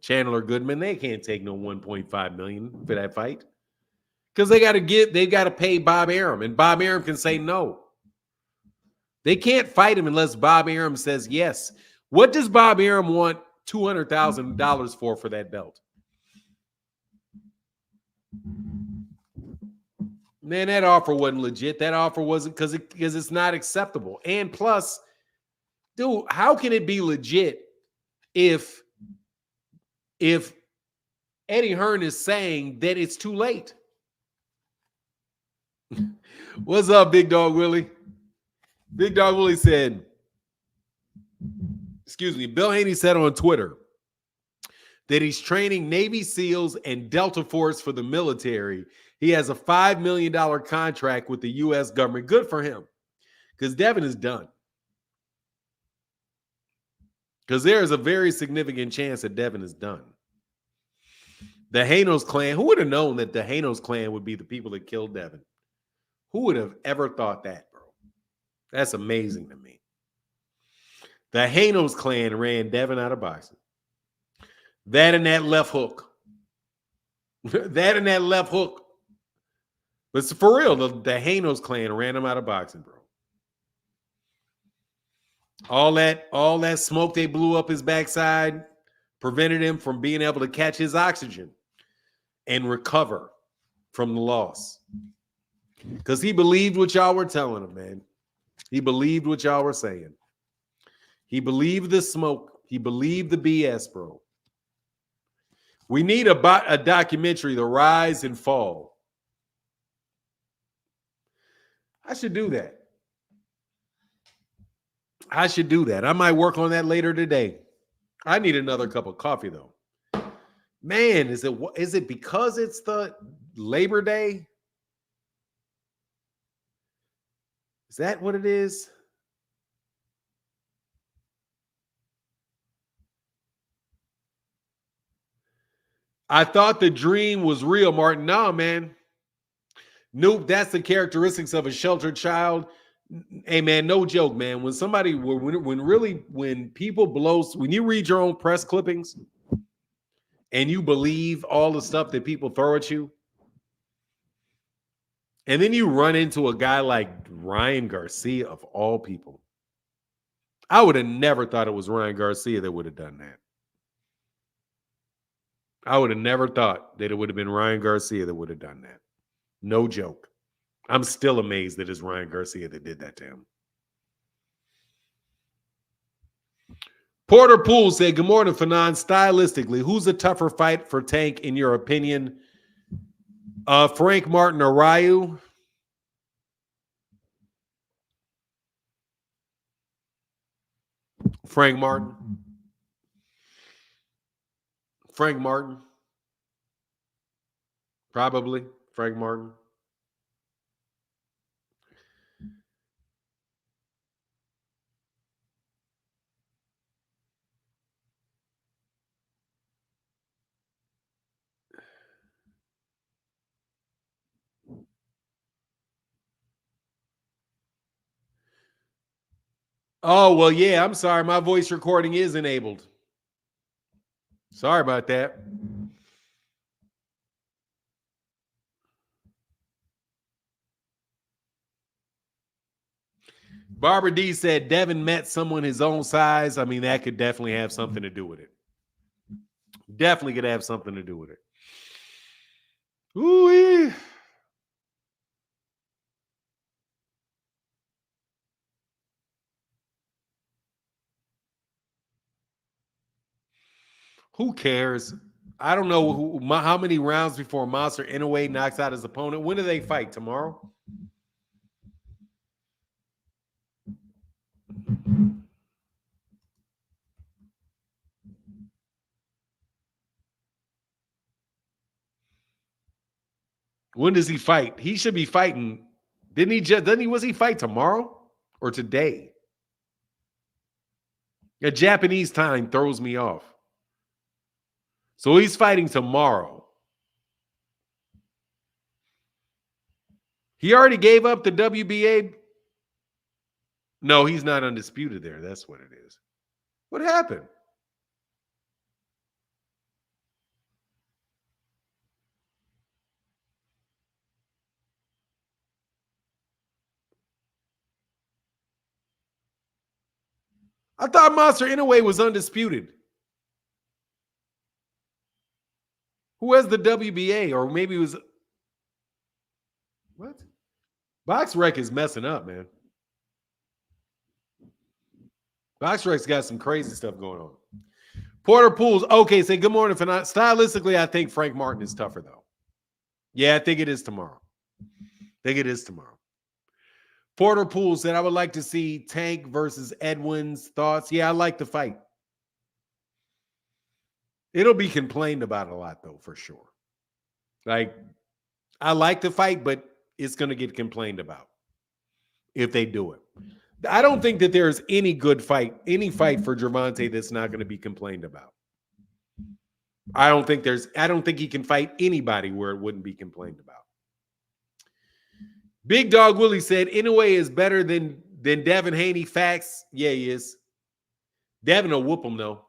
Chandler Goodman, they can't take no 1.5 million for that fight. Because they've got to pay Bob Arum, and Bob Arum can say no. They can't fight him unless Bob Arum says yes. What does Bob Arum want $200,000 for that belt? Man, that offer wasn't legit. That offer wasn't because it's not acceptable. And plus, dude, how can it be legit if Eddie Hearn is saying that it's too late? What's up, Big Dog Willie? Big Dog Willie said, Bill Haney said on Twitter that he's training Navy SEALs and Delta Force for the military. He has a $5 million contract with the U.S. government. Good for him, because Devin is done. Because there is a very significant chance that Devin is done. The Hanos clan, who would have known that the Hanos clan would be the people that killed Devin? Who would have ever thought that, bro? That's amazing to me. The Hanos clan ran Devin out of boxing. That and that left hook. That and that left hook. But for real, the Hanos clan ran him out of boxing, bro. All that smoke they blew up his backside prevented him from being able to catch his oxygen and recover from the loss. Because he believed what y'all were telling him, man. He believed what y'all were saying. He believed the smoke. He believed the BS, bro. We need a documentary, The Rise and Fall. I should do that. I might work on that later today. I need another cup of coffee, though. Man, is it because it's the Labor Day? Is that what it is? I thought the dream was real, Martin. No, man. Nope, that's the characteristics of a sheltered child. Hey, man, no joke, man. When people blow, when you read your own press clippings and you believe all the stuff that people throw at you, and then you run into a guy like Ryan Garcia, of all people. I would have never thought it was Ryan Garcia that would have done that. I would have never thought that it would have been Ryan Garcia that would have done that. No joke. I'm still amazed that it's Ryan Garcia that did that to him. Porter Poole said, good morning, Fanon. Stylistically, who's a tougher fight for Tank, in your opinion? Frank Martin or Ryu? Frank Martin. Frank Martin. Probably Frank Martin. Oh, well, yeah, I'm sorry. My voice recording is enabled. Sorry about that. Barbara D said Devin met someone his own size. I mean, that could definitely have something to do with it. Definitely could have something to do with it. Ooh-wee. Who cares? I don't know how many rounds before Monster Inoue knocks out his opponent. When do they fight? Tomorrow? When does he fight? He should be fighting. Was he fight tomorrow or today? A Japanese time throws me off. So he's fighting tomorrow. He already gave up the WBA. No, he's not undisputed there. That's what it is. What happened? I thought Monster Inoue was undisputed. Who has the WBA? Or maybe it was... What? BoxRec is messing up, man. BoxRec's got some crazy stuff going on. Porter Pools. Okay, say good morning. Stylistically, I think Frank Martin is tougher, though. Yeah, I think it is tomorrow. Porter Poole said, I would like to see Tank versus Edwin's. Thoughts? Yeah, I like the fight. It'll be complained about a lot, though, for sure. Like, I like the fight, but it's going to get complained about if they do it. I don't think that there's any good fight, any fight for Gervonta that's not going to be complained about. I don't think he can fight anybody where it wouldn't be complained about. Big Dog Willie said, Inoue is better than Devin Haney. Facts. Yeah, he is. Devin will whoop him, though.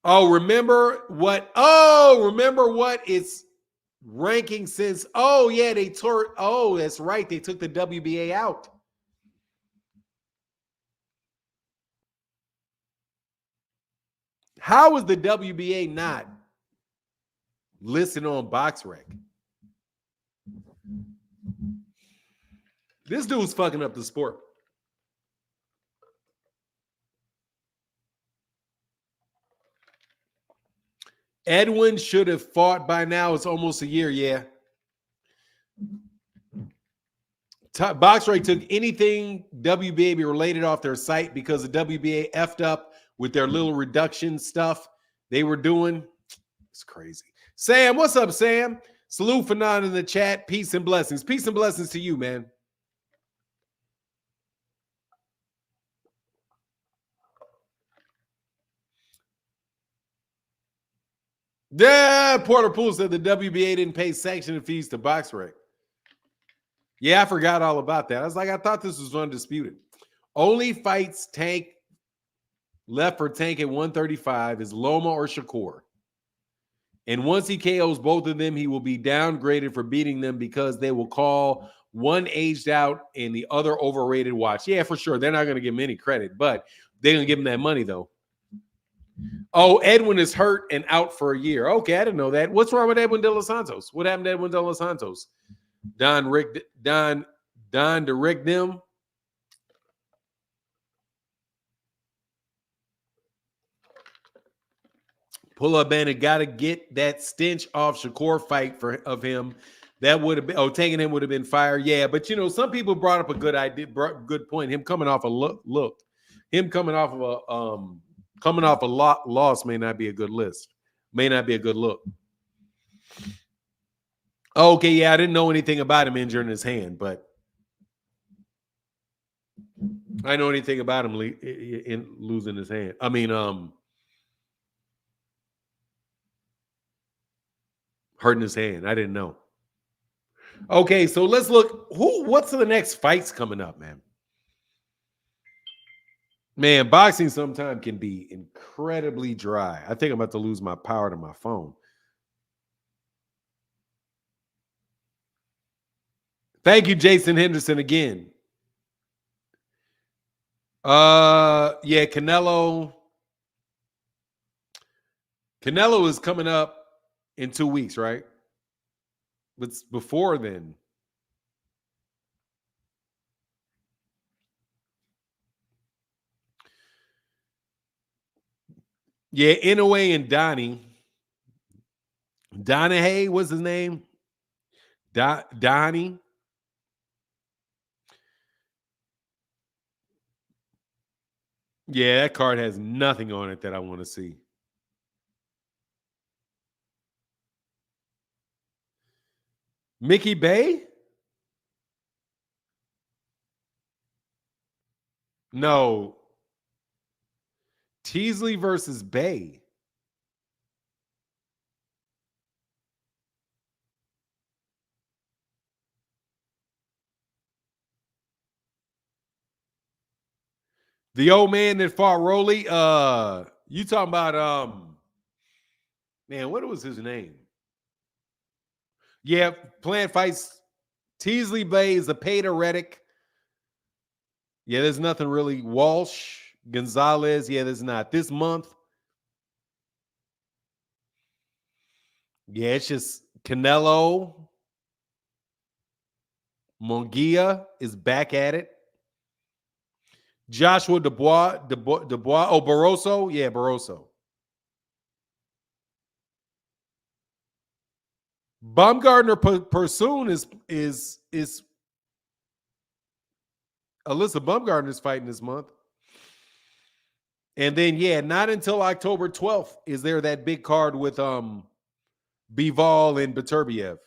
Remember what it's ranking since. Oh, yeah, they tore. Oh, that's right. They took the WBA out. How is the WBA not listed on BoxRec? This dude's fucking up the sport. Edwin should have fought by now. It's almost a year, yeah. BoxRec took anything WBA related off their site because the WBA effed up with their little reduction stuff they were doing. It's crazy. Sam, what's up, Sam? Salute Fanon in the chat. Peace and blessings. Peace and blessings to you, man. Yeah, Porter Poole said the WBA didn't pay sanction fees to BoxRec. Yeah, I forgot all about that. I was like, I thought this was undisputed. Only fights Tank left for Tank at 135 is Loma or Shakur. And once he KOs both of them, he will be downgraded for beating them because they will call one aged out and the other overrated watch. Yeah, for sure. They're not going to give him any credit, but they're going to give him that money, though. Oh, Edwin is hurt and out for a year. Okay, I didn't know that. What's wrong with Edwin De Los Santos? What happened to Edwin De Los Santos? Don to Rick them. Pull up Bandit got to get that stench off Shakur fight of him. That would have been taking him would have been fire. Yeah, but some people brought up a good idea, good point. Him coming off a look. Him coming off of a loss may not be a good list. May not be a good look. Okay, yeah, I didn't know anything about him injuring his hand, but I know anything about him in losing his hand. I mean, hurting his hand. I didn't know. Okay, so let's look. What's the next fights coming up, man? Man, boxing sometimes can be incredibly dry. I think I'm about to lose my power to my phone. Thank you, Jason Henderson, again. Yeah, Canelo is coming up in 2 weeks, right? But before then. Yeah, Inoue and Donahue, what's his name? Donnie. Yeah, that card has nothing on it that I want to see. Mickey Bay? No. Teasley versus Bay. The old man that fought Rolly. You talking about man, what was his name? Yeah, Plant fights Teasley Bay is a Peter Reddick. Yeah, there's nothing really. Walsh, Gonzalez. Yeah, there's not. This month. Yeah, it's just Canelo. Munguia is back at it. Joshua Dubois. Oh, Barroso. Yeah, Barroso. Baumgartner Pursoon is Alyssa Baumgartner is fighting this month. And then, yeah, not until October 12th is there that big card with Bival and Beterbiev.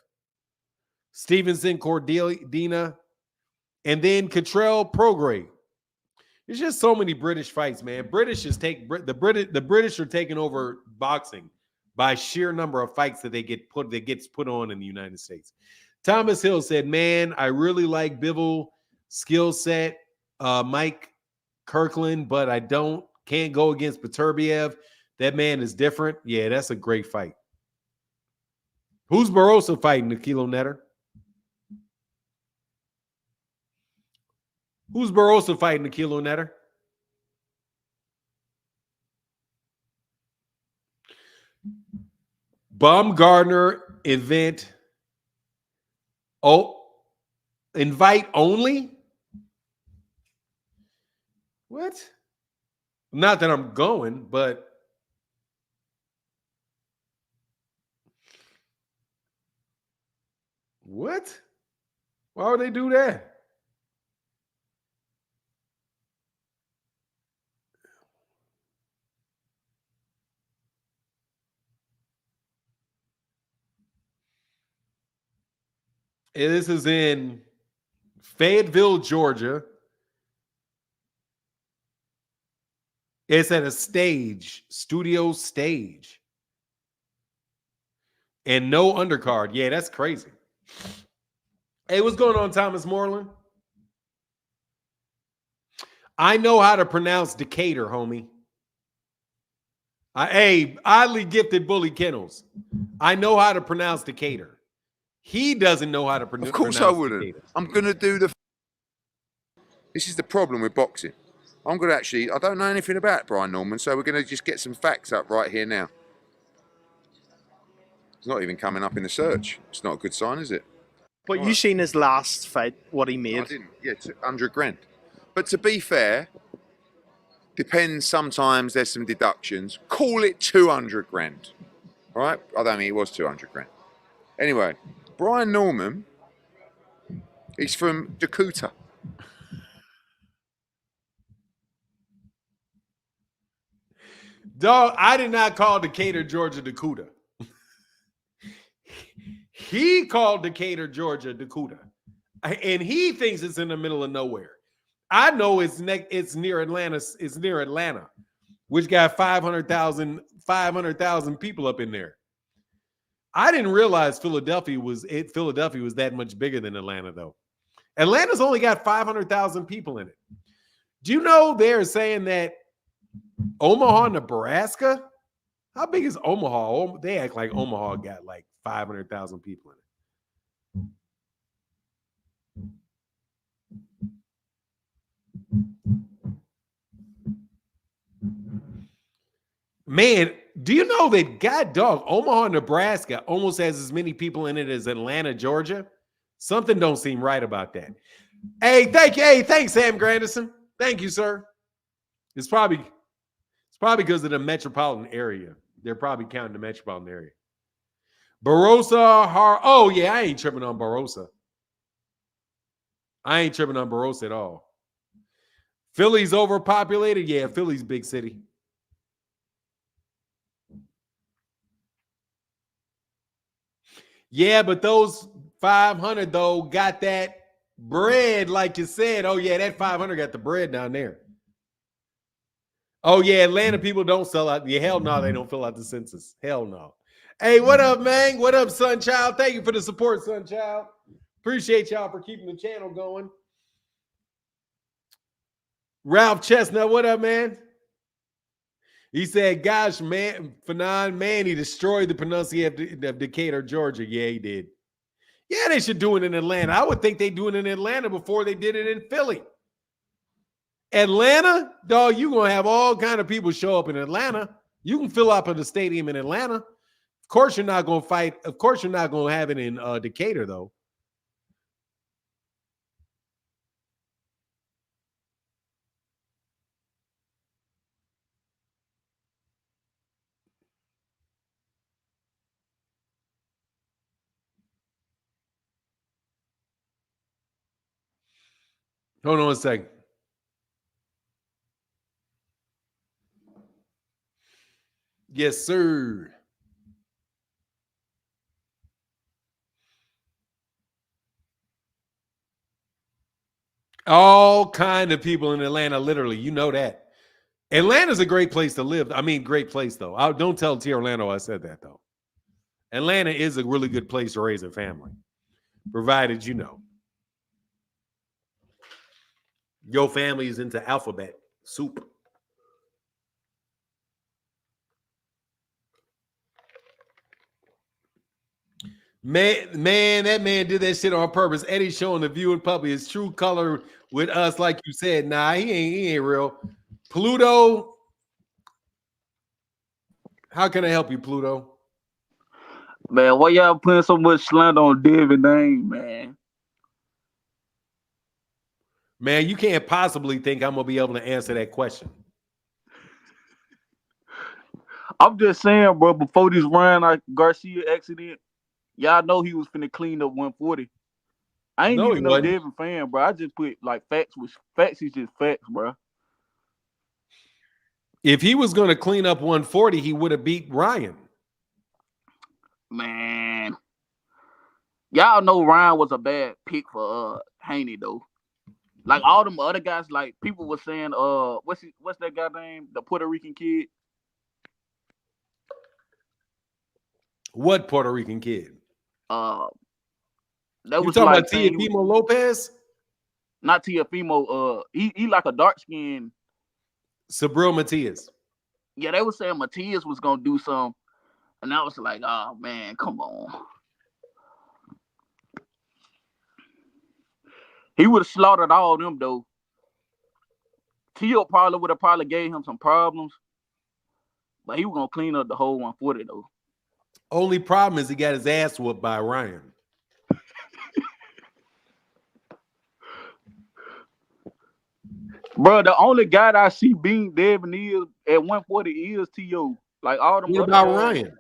Stevenson, Cordina, and then Cottrell Prograis. There's just so many British fights, man. The British are taking over boxing by sheer number of fights that gets put on in the United States. Thomas Hill said, "Man, I really like Bivol skill set, Mike Kirkland, but I can't go against Beterbiev. That man is different. Yeah, that's a great fight." Who's Barroso fighting, Nikilo Netter? Who's Barroso fighting, Nikilo Netter? Baumgartner event. Oh, invite only? What? Not that I'm going, but what? Why would they do that? And this is in Fayetteville, Georgia. It's at a studio stage. And no undercard. Yeah, that's crazy. Hey, what's going on, Thomas Moreland? I know how to pronounce Decatur, homie. Hey, oddly gifted Bully Kennels. I know how to pronounce Decatur. He doesn't know how to pronounce. Of course I wouldn't. Decatur. I'm going to do the. This is the problem with boxing. I'm going to I don't know anything about Brian Norman, so we're going to just get some facts up right here now. It's not even coming up in the search. It's not a good sign, is it? But you seen his last fight, what he made? No, I didn't. Yeah, 100 grand. But to be fair, depends. Sometimes there's some deductions. Call it 200 grand. All right? I don't mean it was 200 grand. Anyway, Brian Norman, he's from Decatur. Dog, I did not call Decatur, Georgia, Decatur. He called Decatur, Georgia, Decatur. And he thinks it's in the middle of nowhere. I know it's near Atlanta. It's near Atlanta, which got 500,000 people up in there. I didn't realize Philadelphia was that much bigger than Atlanta, though. Atlanta's only got 500,000 people in it. Do you know they're saying that Omaha, Nebraska? How big is Omaha? They act like Omaha got like 500,000 people in it. Man, do you know that God dog Omaha, Nebraska almost has as many people in it as Atlanta, Georgia? Something don't seem right about that. Hey, thank you. Hey, thanks, Sam Grandison. Thank you, sir. It's probably because of the metropolitan area. They're probably counting the metropolitan area. Barossa, oh yeah, I ain't tripping on Barossa. I ain't tripping on Barossa at all. Philly's overpopulated. Yeah, Philly's big city. Yeah, but those 500 though got that bread, like you said. Oh yeah, that 500 got the bread down there. Oh yeah, Atlanta people don't sell out. Yeah, hell no, they don't fill out the census. Hell no. Hey, what up, man? What up, Sunchild? Thank you for the support, Sunchild. Appreciate y'all for keeping the channel going. Ralph Chestnut, what up, man? He said, gosh, man, Fanon, man, he destroyed the pronunciation of Decatur, Georgia. Yeah, he did. Yeah, they should do it in Atlanta. I would think they do it in Atlanta before they did it in Philly. Atlanta, dog, you're going to have all kind of people show up in Atlanta. You can fill up the stadium in Atlanta. Of course, you're not going to fight. Of course, you're not going to have it in Decatur, though. Hold on a second. Yes, sir. All kind of people in Atlanta, literally. You know that. Atlanta's a great place to live. I mean, great place, though. Don't tell T. Orlando I said that, though. Atlanta is a really good place to raise a family, provided you know your family is into alphabet soup. Man, that man did that shit on purpose. Eddie's showing the viewing public his true color with us, like you said. Nah, he ain't real. Pluto, how can I help you, Pluto? Man, why y'all putting so much slander on David name, man? Man, you can't possibly think I'm gonna be able to answer that question. I'm just saying, bro, before this Ryan Garcia accident, y'all know he was finna clean up 140. I ain't No, even no David fan, bro. I just put like facts is just facts, bro. If he was gonna clean up 140, he would have beat Ryan. Man. Y'all know Ryan was a bad pick for Haney though. Like all them other guys, like people were saying, what's that guy name? The Puerto Rican kid. What Puerto Rican kid? That You was talking like about Teofimo Lopez? Not Teofimo. He like a dark skin. Sabril Matias. Yeah, they were saying Matias was gonna do some, and I was like, oh man, come on. He would have slaughtered all of them though. Tio probably would have gave him some problems, but he was gonna clean up the whole 140 though. Only problem is he got his ass whooped by Ryan. Bro, the only guy that I see being Devin is at 140 is T.O. Like all them. What about Ryan?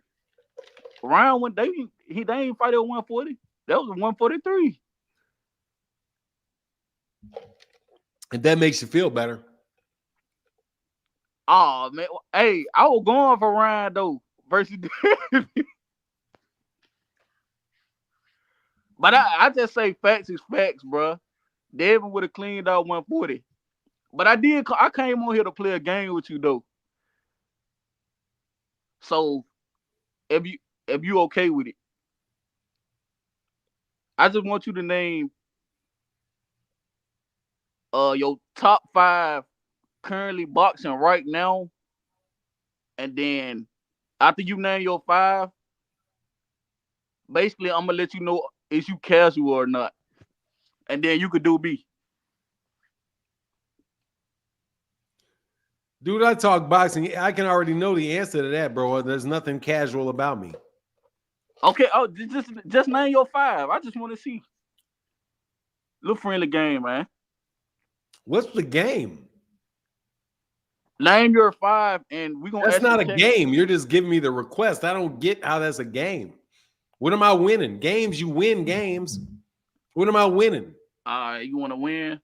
Ryan when they ain't fight at 140. That was 143. And that makes you feel better. Oh man, hey, I was going for Ryan though versus Devin. But I just say facts is facts, bro. Devin would have cleaned out 140. But I came on here to play a game with you though. So if you okay with it, I just want you to name your top 5 currently boxing right now, and then after you name your 5, basically I'm gonna let you know is you casual or not, and then you could do B. Dude, I talk boxing. I can already know the answer to that, bro. There's nothing casual about me. Okay, just name your 5. I just want to see. Little friendly game, man. What's the game? Name your 5, and we're gonna. That's not a game. You're just giving me the request. I don't get how that's a game. What am I winning? Games, you win games. What am I winning? You want to win?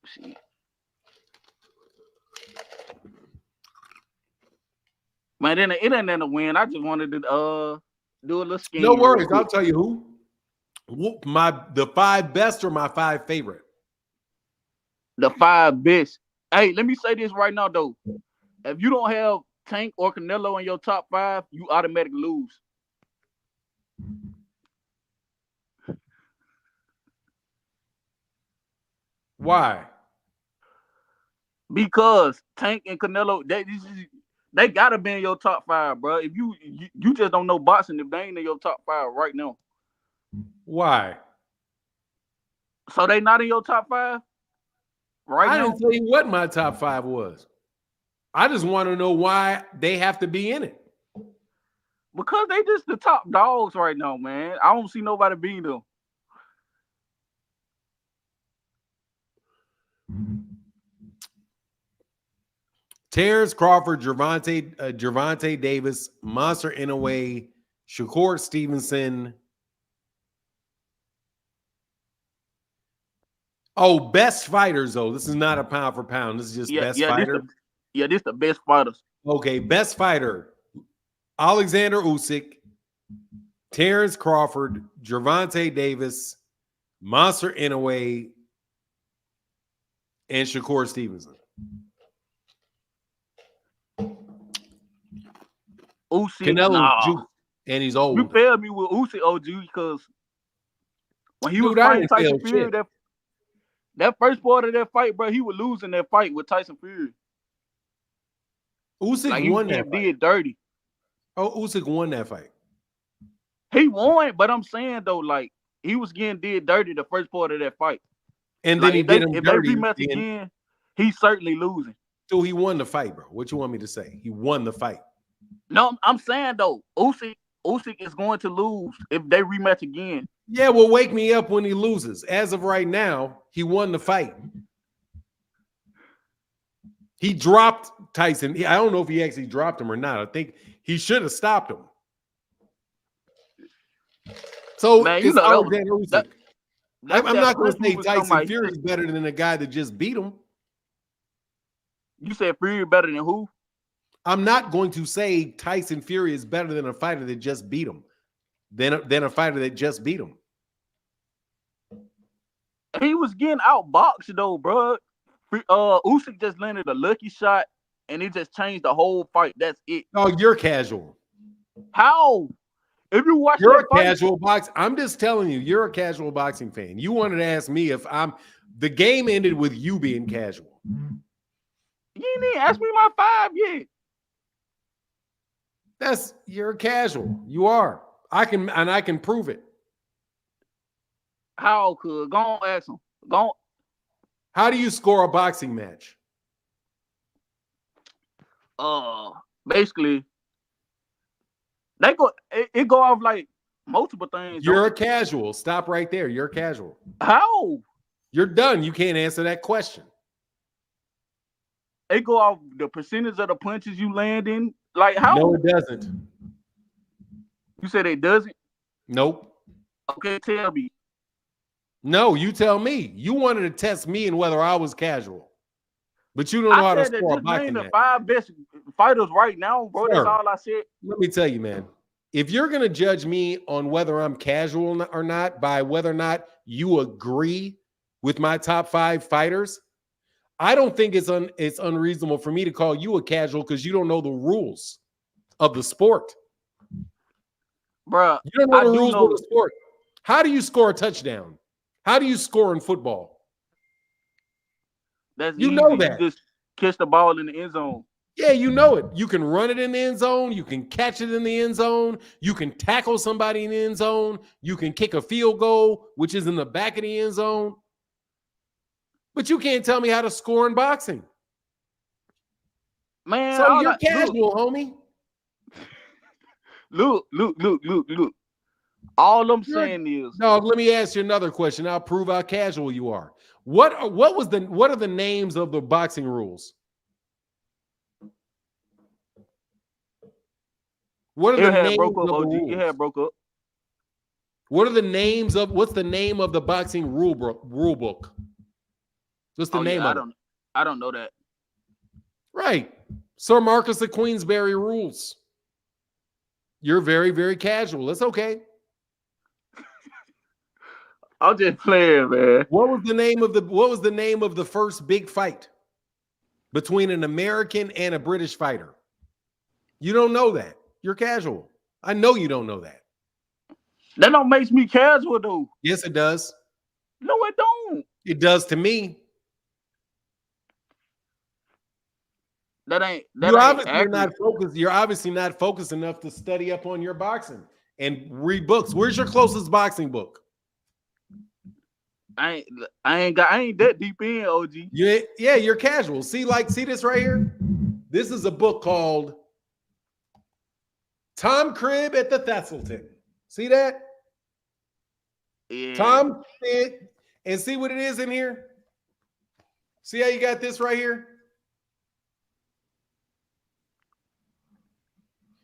See. Man, then it ain't a win. I just wanted to do a little scheme. No worries. I'll tell you who. The 5 best or my 5 favorite? The 5 best. Hey, let me say this right now, though. If you don't have Tank or Canelo in your top 5, you automatically lose. Why? Because Tank and Canelo, they gotta be in your top 5, bro. If you just don't know boxing, if they ain't in your top 5 right now. Why? So they not in your top 5 right now? I didn't tell you what my top 5 was. I just want to know why they have to be in it. Because they just the top dogs right now, man. I don't see nobody beating them. Terrence Crawford, Gervonta Davis, Monster Inoue, Shakur Stevenson. Oh, best fighters, though. This is not a pound for pound. This is just best fighter. This the best fighters. Okay, best fighter. Alexander Usyk, Terrence Crawford, Gervonta Davis, Monster Inoue, and Shakur Stevenson. Usyk, Canelo's juice, and he's old. You failed me with Usyk, OG, because when he was Dude, fighting Tyson Fury, that first part of that fight, bro, he was losing that fight with Tyson Fury. Usyk won that fight. Did dirty. Oh, Usyk won that fight. He won, but I'm saying though, like he was getting did dirty the first part of that fight. And then he did him dirty. If they rematch again, he's certainly losing. So he won the fight, bro. What you want me to say? He won the fight. No, I'm saying though, Usyk is going to lose if they rematch again. Yeah, well, wake me up when he loses. As of right now, he won the fight. He dropped Tyson. I don't know if he actually dropped him or not. I think he should have stopped him. So, man, you know, I'm not going to say Tyson Fury is better than the guy that just beat him. You said Fury better than who? I'm not going to say Tyson Fury is better than a fighter that just beat him. Than a fighter that just beat him. He was getting outboxed though, bro. Usyk just landed a lucky shot, and it just changed the whole fight. That's it. Oh, you're casual. How? If you watch, you're a casual box. I'm just telling you, you're a casual boxing fan. You wanted to ask me if the game ended with you being casual. You didn't even ask me my 5 yet. You're a casual. You are. I can prove it. How could go on, ask him. Go on. How do you score a boxing match? Basically, it go off like multiple things. You're a casual. Stop right there. You're a casual. How? You're done. You can't answer that question. It go off the percentage of the punches you land in. Like how? No, it doesn't. You said it doesn't? Nope. Okay, tell me. No, you tell me. You wanted to test me and whether I was casual. But you don't know how to score a boxing match. The 5 best fighters right now, bro. Sir, that's all I said. Let me tell you, man. If you're going to judge me on whether I'm casual or not by whether or not you agree with my top 5 fighters, I don't think it's unreasonable for me to call you a casual because you don't know the rules of the sport. Bruh, you don't know the rules of the sport. How do you score a touchdown? How do you score in football? That's You easy. know that. You just catch the ball in the end zone. Yeah, you know it. You can run it in the end zone. You can catch it in the end zone. You can tackle somebody in the end zone. You can kick a field goal, which is in the back of the end zone. But you can't tell me how to score in boxing. Man, So you're casual, homie. Look. All I'm saying is, no. Let me ask you another question. I'll prove how casual you are. What are the names of the boxing rules? What are the names of the rules? Your hair broke up. What are the names of? What's the name of the boxing rule book? What's the name of it? I don't know that. Right, Sir Marcus of Queensberry rules. You're very, very casual. That's okay. I'm just playing, man. What was the name of the first big fight between an American and a British fighter? You don't know that. You're casual. I know you don't know that. That don't make me casual though. Yes, it does. No, it don't. It does to me. You're obviously not focused. You're obviously not focused enough to study up on your boxing and read books. Where's your closest boxing book? I ain't that deep in, OG. Yeah, you're casual. See this right here? This is a book called Tom Cribb at the Thistleton. See that? Yeah. Tom Cribb, and see what it is in here? See how you got this right here?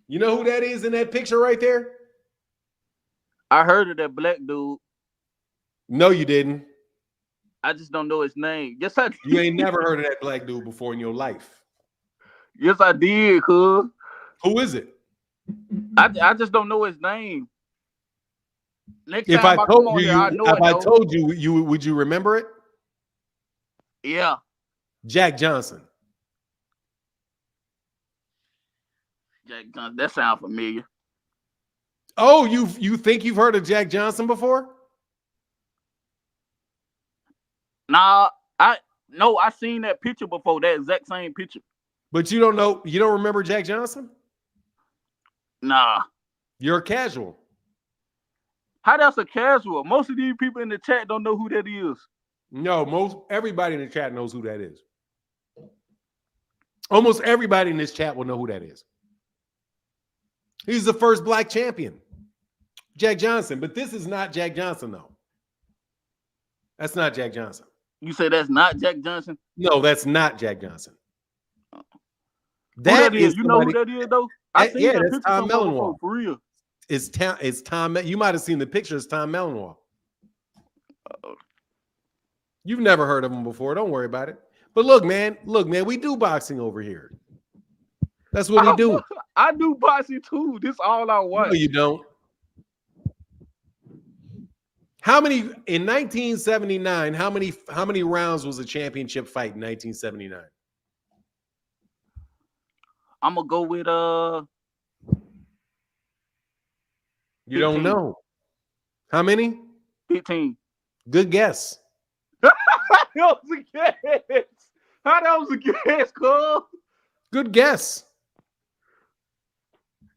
You know who that is in that picture right there? I heard of that black dude. No, you didn't. I just don't know his name. Yes, I did. You ain't never heard of that black dude before in your life. Yes, I did, cuz. Who is it? I just don't know his name. Next If time I told you, would you remember it? Yeah. Jack Johnson. Jack Johnson. That sounds familiar. Oh, you think you've heard of Jack Johnson before? Nah, I seen that picture before, that exact same picture. But you don't remember Jack Johnson? Nah. You're a casual. How that's a casual? Most of these people in the chat don't know who that is. No, everybody in the chat knows who that is. Almost everybody in this chat will know who that is. He's the first black champion, Jack Johnson. But this is not Jack Johnson, though. That's not Jack Johnson. You say that's not Jack Johnson? No, that's not Jack Johnson. That is. You know who that is, though? That's Tom Mellenwall. For real. It's Tom. You might have seen the picture. It's Tom Mellenwall. You've never heard of him before. Don't worry about it. But look, man, we do boxing over here. That's what we do. I do boxing too. This all I want. No, you don't. How many in 1979? How many rounds was a championship fight in 1979? I'm gonna go with You don't know. How many? 15. Good guess. That was a guess. How that was a guess, cuz? Good guess.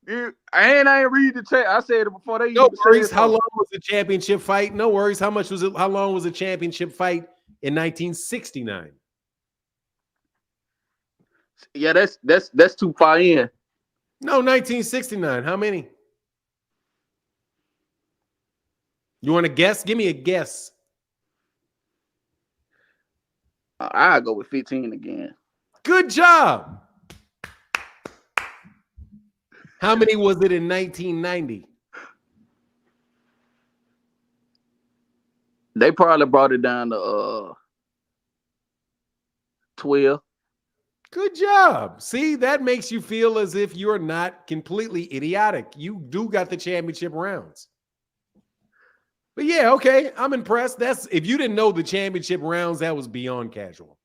I ain't read the chat. I said it before they. No worries. How long was the championship fight? No worries. How long was the championship fight in 1969? Yeah, that's too far in. No, 1969. How many? You want to guess? Give me a guess. I'll go with 15 again. Good job. How many was it in 1990? They probably brought it down to 12. Good job. See, that makes you feel as if you're not completely idiotic. You do got the championship rounds. But yeah, okay, I'm impressed. If you didn't know the championship rounds, that was beyond casual.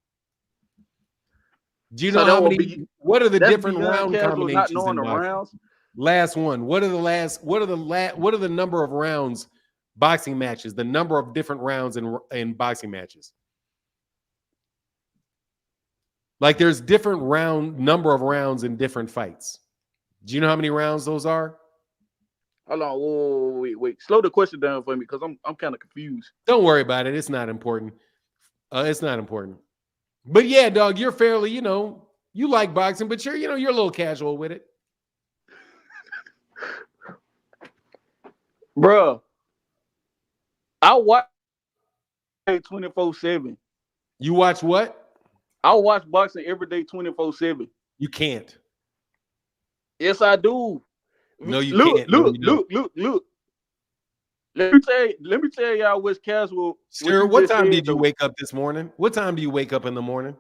Do you know how many? What are the different round combinations in boxing? Last one. What are the number of rounds boxing matches, the number of different rounds in boxing matches. Like there's different number of rounds in different fights. Do you know how many rounds those are? Hold on, wait. Slow the question down for me because I'm kind of confused. Don't worry about it. It's not important. It's not important. But yeah, dog, you're fairly, you like boxing, but you're a little casual with it. Bruh, I watch 24/7. You watch what? I watch boxing every day 24/7. You can't. Yes, I do. No, you can't. Look. Let me tell y'all what's casual. Sir, what time did you wake up this morning? What time do you wake up in the morning?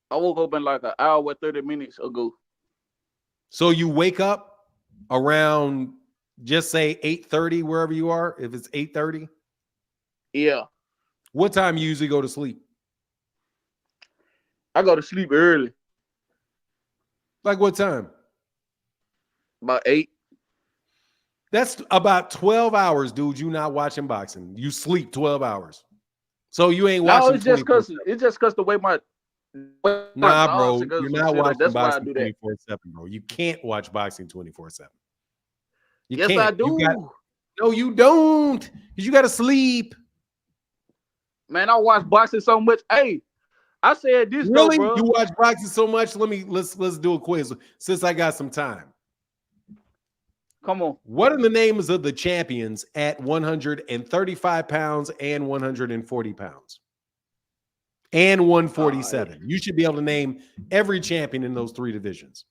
I woke up in like an hour, 30 minutes ago. So you wake up around, just say 8:30, wherever you are, if it's 8:30? Yeah. What time you usually go to sleep? I go to sleep early. Like what time? About 8. That's about 12 hours, dude. You not watching boxing. You sleep 12 hours. So you ain't watching. No, it's just because the way my nah, bro. You're not watching that's boxing why I do 24/7, bro. You can't watch boxing 24/7. Yes, I do. No, you don't. Because you gotta sleep. Man, I watch boxing so much. Hey, I said this really, though, bro. You watch boxing so much. Let's do a quiz since I got some time. Come on. What are the names of the champions at 135 pounds and 140 pounds? And 147. You should be able to name every champion in those 3 divisions.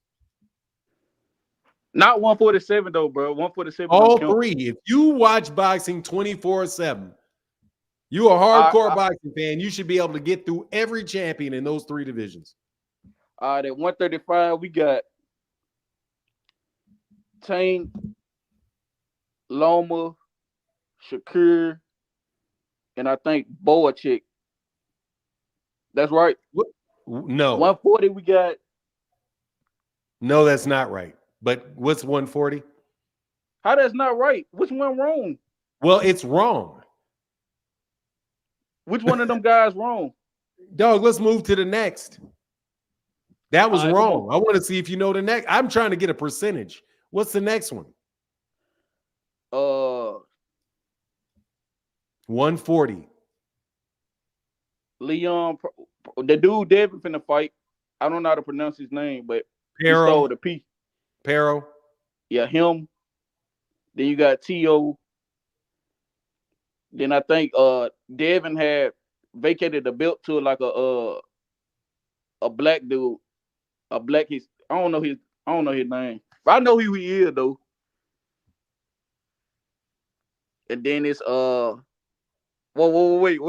Not 147 though, bro. 147. All 3. If you watch boxing 24/7, you a hardcore boxing fan, you should be able to get through every champion in those 3 divisions. At 135, we got Tank, Loma, Shakur, and I think Boacek. That's right. What? No. 140, we got. No, that's not right. But what's 140? How that's not right? Which one wrong? Well, it's wrong. Which one of them guys wrong? Dog, let's move to the next. That was wrong. I want to see if you know the next. I'm trying to get a percentage. What's the next one? 140. Leon, the dude Devin finna fight. I don't know how to pronounce his name, but Parro. He stole the P. Parro. Yeah, him. Then you got T.O. Then I think Devin had vacated the belt to like a black dude. I don't know his name. But I know who he is though. And then it's wait.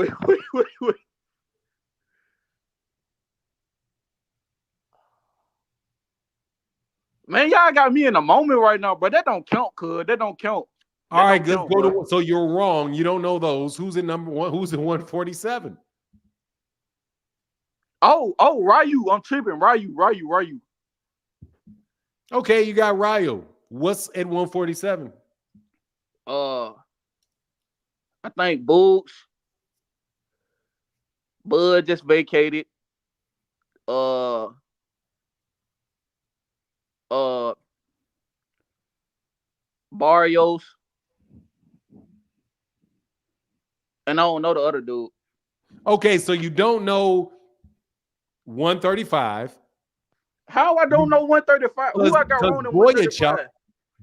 Man, y'all got me in a moment right now, but that don't count, cuz. That don't count. All right, good. So you're wrong. You don't know those. Who's in number 1? Who's in 147? Oh, Ryu. I'm tripping. Ryu. Okay, you got Ryu. What's at 147? I think Boogs. Bud just vacated. Barrios. And I don't know the other dude. Okay, so you don't know 135. How I don't know 135? Who I got wrong in 135?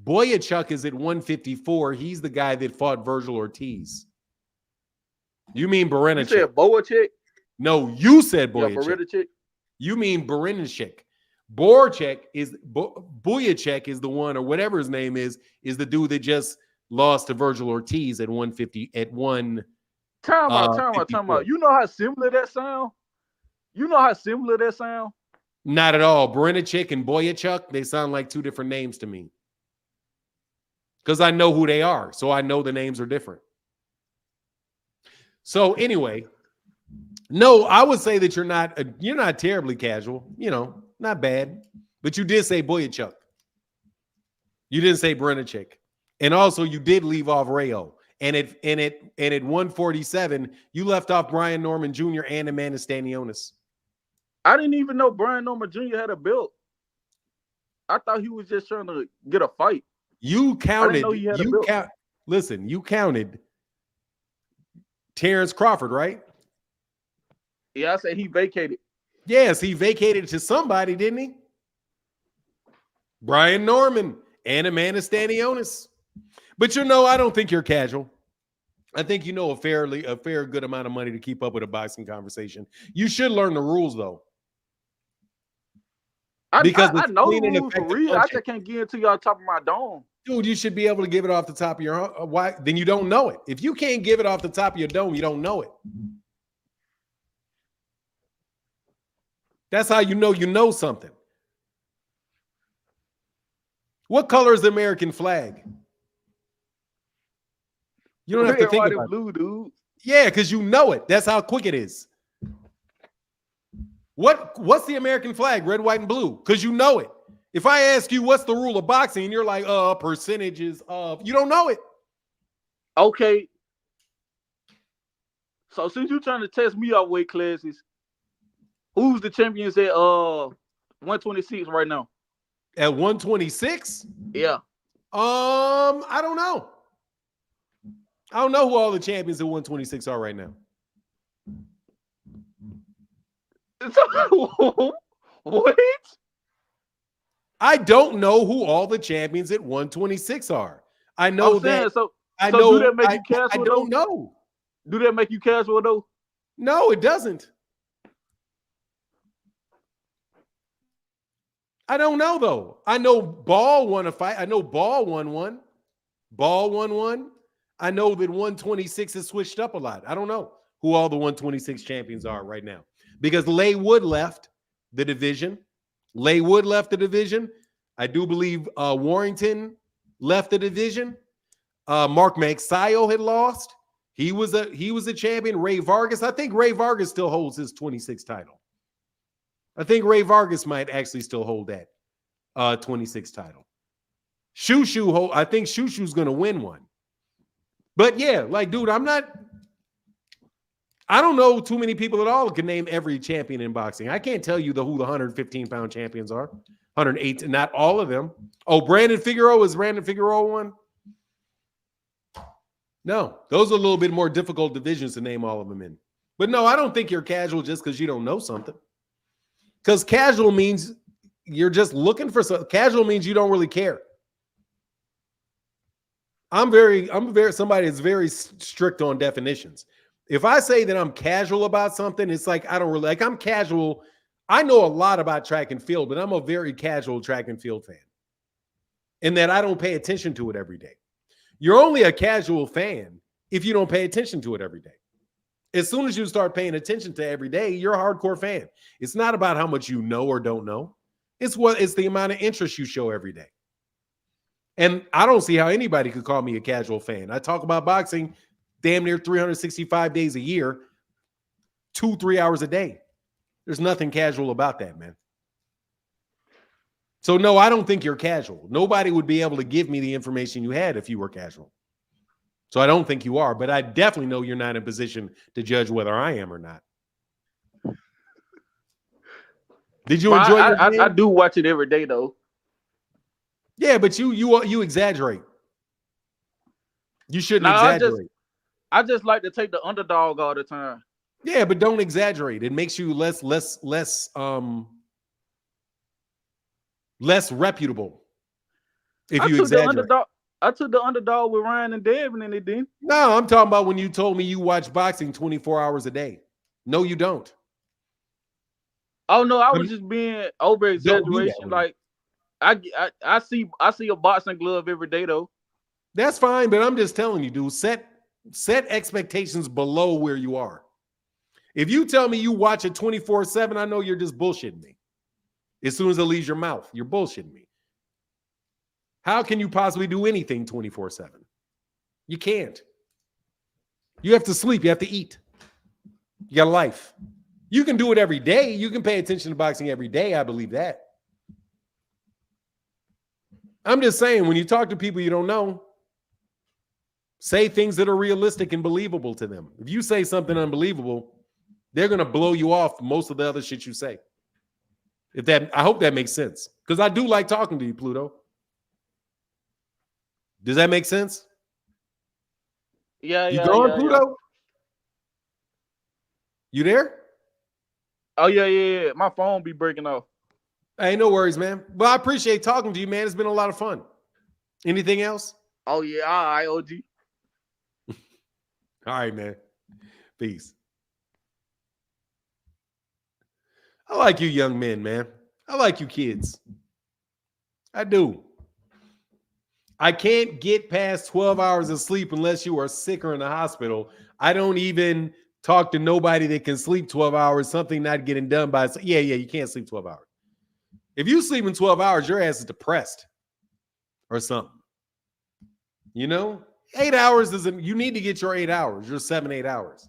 Boyachuk is at 154. He's the guy that fought Virgil Ortiz. You mean Berenachik? You said Boacek? No, you said Boyachuk. Yeah, Berenachik. You mean Berenachik. Boyachek is the one, or whatever his name is the dude that just lost to Virgil Ortiz at 150 at 1. Time out. You know how similar that sound? Not at all. Berenachik and Boyachuk, they sound like 2 different names to me. Because I know who they are, so I know the names are different. So anyway, no, I would say that you're not terribly casual. Not bad. But you did say Boyachuk. You didn't say Berenachik. And also, you did leave off Rayo. And at 147, you left off Brian Norman Jr. and Amanda Stanionis. I didn't even know Brian Norman Jr. had a belt. I thought he was just trying to get a fight. You counted. know he had a belt. Listen, you counted Terrence Crawford, right? Yeah, I said he vacated. Yes, he vacated to somebody, didn't he? Brian Norman and Amanda Stanionis. But I don't think you're casual. I think you know a fair good amount of money to keep up with a boxing conversation. You should learn the rules, though. Because I know the rules for real. I just can't get into y'all top of my dome. Dude, you should be able to give it off the top of your why? Then you don't know it. If you can't give it off the top of your dome, you don't know it. That's how you know something. What color is the American flag? You don't have to think about blue, dude. Yeah, because you know it. That's how quick it is. What's the American flag? Red, white, and blue. Because you know it. If I ask you what's the rule of boxing, and you're like, percentages of, you don't know it. Okay. So since you're trying to test me out weight classes, who's the champions at 126 right now? At 126? Yeah. I don't know. I don't know who all the champions at 126 are right now. What? I don't know who all the champions at 126 are. I know that. I know. Do that make you casual? I don't know. Do that make you casual though? No, it doesn't. I don't know though. I know Ball won a fight. I know Ball won one. Ball won one. I know that 126 has switched up a lot. I don't know who all the 126 champions are right now because Leigh Wood left the division. Leigh Wood left the division. I do believe Warrington left the division. Mark Magsayo had lost. He was a champion. Ray Vargas. I think Ray Vargas still holds his 26 title. I think Ray Vargas might actually still hold that 26 title. I think Shushu's going to win one. But yeah, like, dude, I don't know too many people at all who can name every champion in boxing. I can't tell you who the 115-pound champions are. 108, not all of them. Oh, Brandon Figueroa, is Brandon Figueroa one? No, those are a little bit more difficult divisions to name all of them in. But no, I don't think you're casual just because you don't know something. Because casual means you're just looking for something. Casual means you don't really care. I'm somebody that's very strict on definitions. If I say that I'm casual about something, it's like I don't really like. I'm casual. I know a lot about track and field, but I'm a very casual track and field fan. In that I don't pay attention to it every day. You're only a casual fan if you don't pay attention to it every day. As soon as you start paying attention to every day, you're a hardcore fan. It's not about how much you know or don't know. It's the amount of interest you show every day. And I don't see how anybody could call me a casual fan. I talk about boxing damn near 365 days a year, 2-3 hours a day. There's nothing casual about that, man. So no, I don't think you're casual. Nobody would be able to give me the information you had if you were casual. So I don't think you are, but I definitely know you're not in a position to judge whether I am or not. Did you enjoy your game? I do watch it every day though. Yeah, but you exaggerate. You shouldn't exaggerate. I just like to take the underdog all the time. Yeah, but don't exaggerate. It makes you less reputable if you exaggerate. I took the underdog with Ryan and Devin, and it didn't. No, I'm talking about when you told me you watch boxing 24 hours a day. No, you don't. Oh no, I was just being over exaggeration. Like I see a boxing glove every day though. That's fine, but I'm just telling you, dude, set expectations below where you are. If you tell me you watch it 24/7, I know you're just bullshitting me. As soon as it leaves your mouth, you're bullshitting me. How can you possibly do anything 24/7? You can't. You have to sleep. You have to eat. You got a life. You can do it every day. You can pay attention to boxing every day. I believe that. I'm just saying, when you talk to people you don't know, Say things that are realistic and believable to them. If you say something unbelievable, they're going to blow you off most of the other shit you say. I hope that makes sense. Because I do like talking to you, Pluto. Does that make sense? Yeah, You yeah, going, yeah, Pluto? yeah. You there? Oh yeah. My phone be breaking off. Hey, no worries, man. Well, I appreciate talking to you, man. It's been a lot of fun. Anything else? Oh yeah, all right, OG. All right, man. Peace. I like you young men, man. I like you kids. I do. I can't get past 12 hours of sleep unless you are sick or in the hospital. I don't even talk to nobody that can sleep 12 hours, something not getting done by. Yeah, you can't sleep 12 hours. If you sleep in 12 hours, your ass is depressed or something. You know? 8 hours isn't, you need to get your 8 hours, your 7, 8 hours.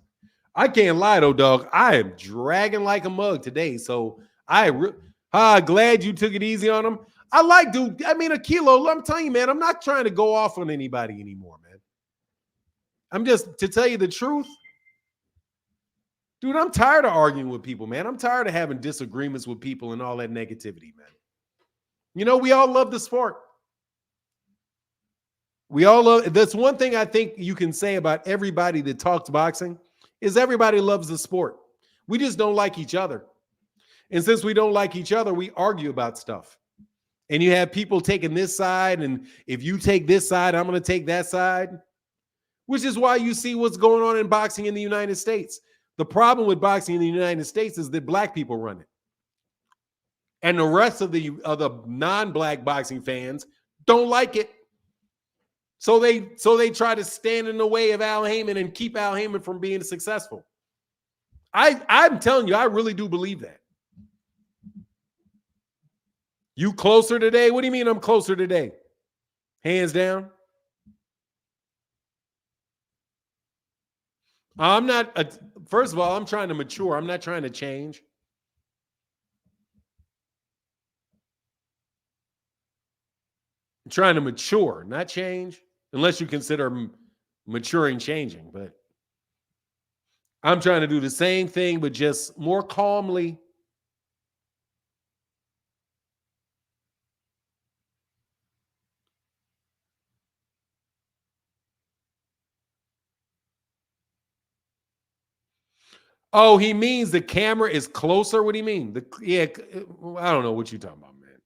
I can't lie though, dog. I am dragging like a mug today. So glad you took it easy on him. I like, dude. I mean, a kilo. I'm telling you, man, I'm not trying to go off on anybody anymore, man. I'm just, to tell you the truth, dude, I'm tired of arguing with people, man. I'm tired of having disagreements with people and all that negativity, man. You know, we all love the sport. We all love, that's one thing I think you can say about everybody that talks boxing is everybody loves the sport. We just don't like each other. And since we don't like each other, we argue about stuff. And you have people taking this side, and if you take this side, I'm going to take that side, which is why you see what's going on in boxing in the United States. The problem with boxing in the United States is that black people run it. And the rest of the non-black boxing fans don't like it. So they try to stand in the way of Al Heyman and keep Al Heyman from being successful. I'm telling you, I really do believe that. You closer today? What do you mean I'm closer today? Hands down. I'm not, first of all, I'm trying to mature. I'm not trying to change. I'm trying to mature, not change, unless you consider maturing changing. But I'm trying to do the same thing, but just more calmly. Oh, he means the camera is closer? What do you mean? I don't know what you're talking about, man.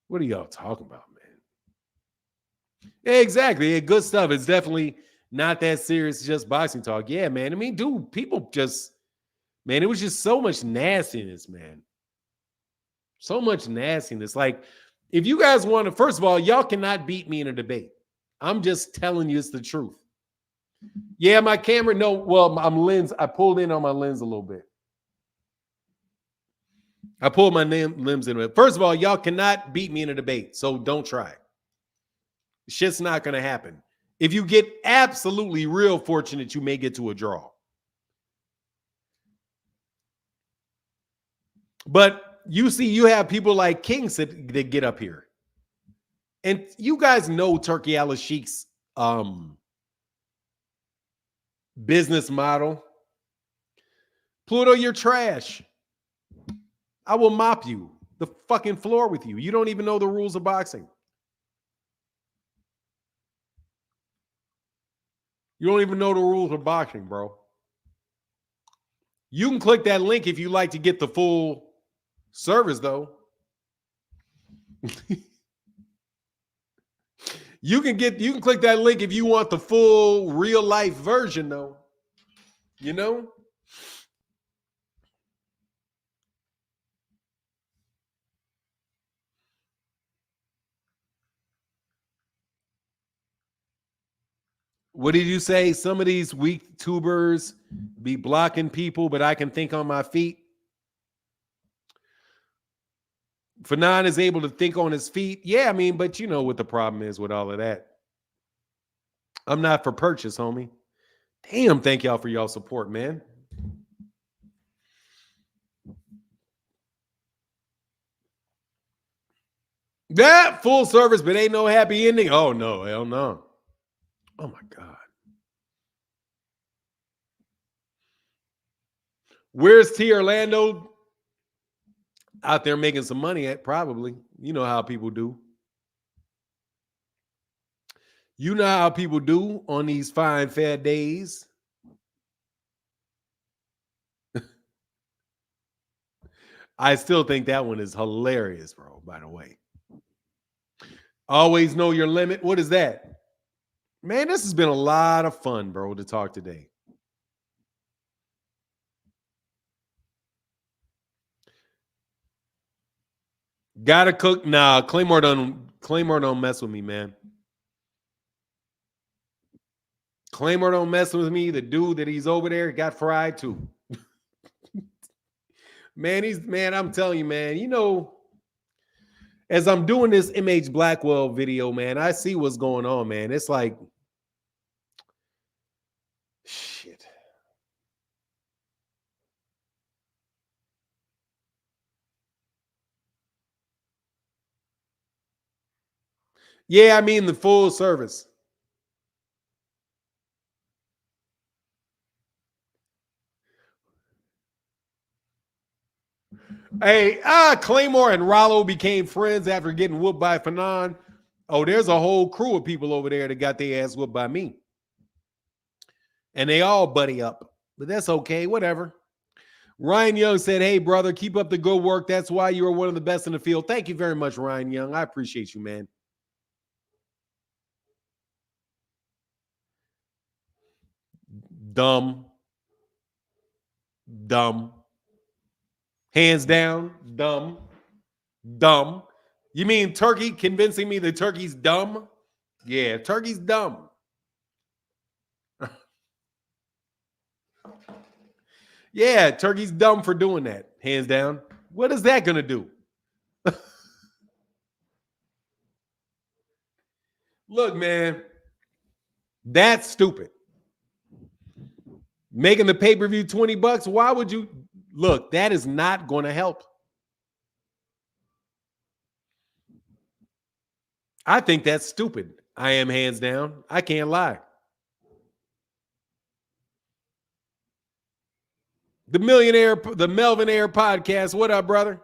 What are y'all talking about, man? Yeah, exactly. Yeah, good stuff. It's definitely not that serious. It's just boxing talk. Yeah, man. I mean, dude, people just, man, it was just so much nastiness, man. So much nastiness. Like, if you guys want to, first of all, y'all cannot beat me in a debate. I'm just telling you it's the truth. Yeah, my camera, no, well, I'm lens. I pulled in on my lens a little bit. I pulled my limbs in. First of all, y'all cannot beat me in a debate, so don't try. Shit's not going to happen. If you get absolutely real fortunate, you may get to a draw. But you see, you have people like Kings that get up here. And you guys know Turki Alalshikh's business model. Pluto, you're trash. I will mop you the fucking floor with you. You don't even know the rules of boxing. You don't even know the rules of boxing, bro. You can click that link if you like to get the full service, though. You can click that link if you want the full real life version, though. You know? What did you say? Some of these weak tubers be blocking people, but I can think on my feet. Fanon is able to think on his feet. Yeah, I mean, but you know what the problem is with all of that. I'm not for purchase, homie. Damn, thank y'all for y'all support, man. That full service, but ain't no happy ending. Oh, no, hell no. Oh my God. Where's T Orlando? Out there making some money at probably. You know how people do. You know how people do on these fine, fair days. I still think that one is hilarious, bro, by the way. Always know your limit. What is that? Man, this has been a lot of fun, bro, to talk today. Gotta cook. Nah, Claymore don't mess with me, man. Claymore don't mess with me. The dude that he's over there got fried too. Man, I'm telling you, man, you know, as I'm doing this MH Blackwell video, man, I see what's going on, man. It's like, shit. Yeah, I mean the full service. Hey, Claymore and Rollo became friends after getting whooped by Fanon. Oh, there's a whole crew of people over there that got their ass whooped by me. And they all buddy up. But that's okay, whatever. Ryan Young said, hey, brother, keep up the good work. That's why you are one of the best in the field. Thank you very much, Ryan Young. I appreciate you, man. Dumb. Hands down, dumb. You mean Turkey convincing me that Turkey's dumb? Yeah, Turkey's dumb. Yeah, Turkey's dumb for doing that, hands down. What is that going to do? Look, man, that's stupid. Making the pay-per-view $20, why would you? Look, that is not going to help. I think that's stupid. I am hands down. I can't lie. The Melvin Air podcast. What up, brother?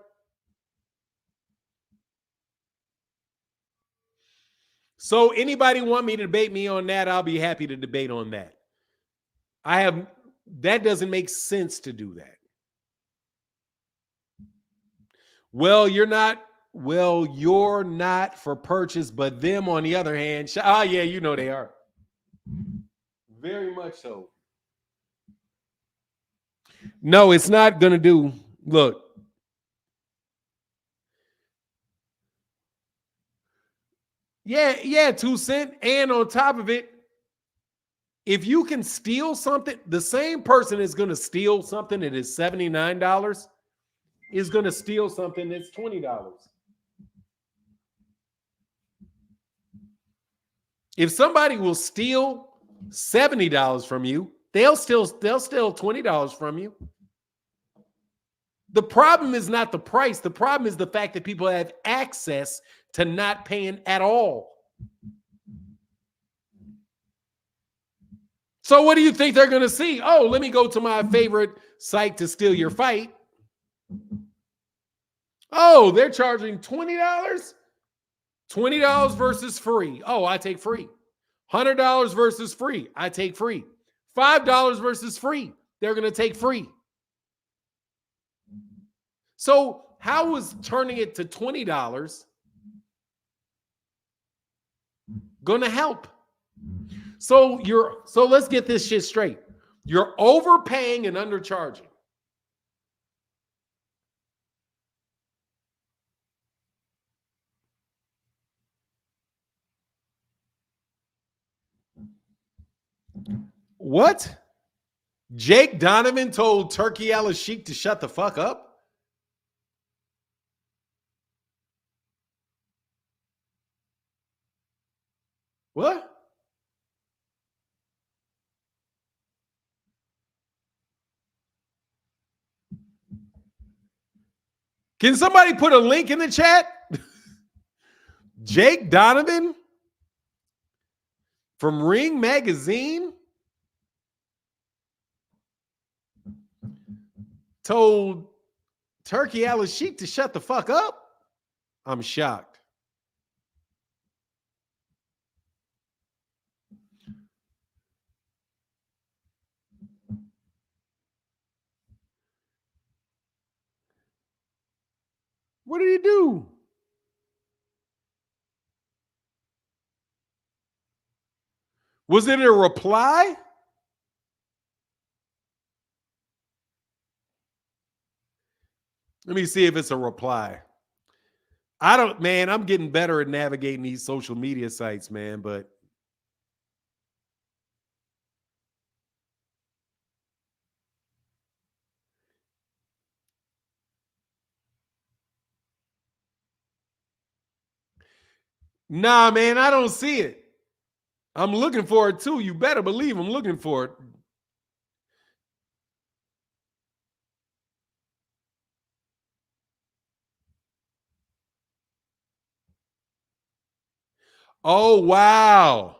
So anybody want me to debate me on that? I'll be happy to debate on that. That doesn't make sense to do that. Well, you're not for purchase, but them on the other hand, yeah, you know they are. Very much so. No, it's not going to do. Look. Yeah, 2 cents. And on top of it, if you can steal something, the same person is going to steal something that is $79 is going to steal something that's $20. If somebody will steal $70 from you, they'll steal $20 from you. The problem is not the price. The problem is the fact that people have access to not paying at all. So what do you think they're going to see? Oh, let me go to my favorite site to steal your fight. Oh, they're charging $20? $20 versus free. Oh, I take free. $100 versus free. I take free. $5 versus free. They're going to take free. So how is turning it to $20 going to help? So let's get this shit straight. You're overpaying and undercharging. What? Jake Donovan told Turki Alalshikh to shut the fuck up? What? Can somebody put a link in the chat? Jake Donovan From Ring Magazine told Turki Alalshikh to shut the fuck up? I'm shocked. What did he do? Was it a reply? Let me see if it's a reply. I don't, man, I'm getting better at navigating these social media sites, man, but nah, man, I don't see it. I'm looking for it too. You better believe I'm looking for it. Oh, wow.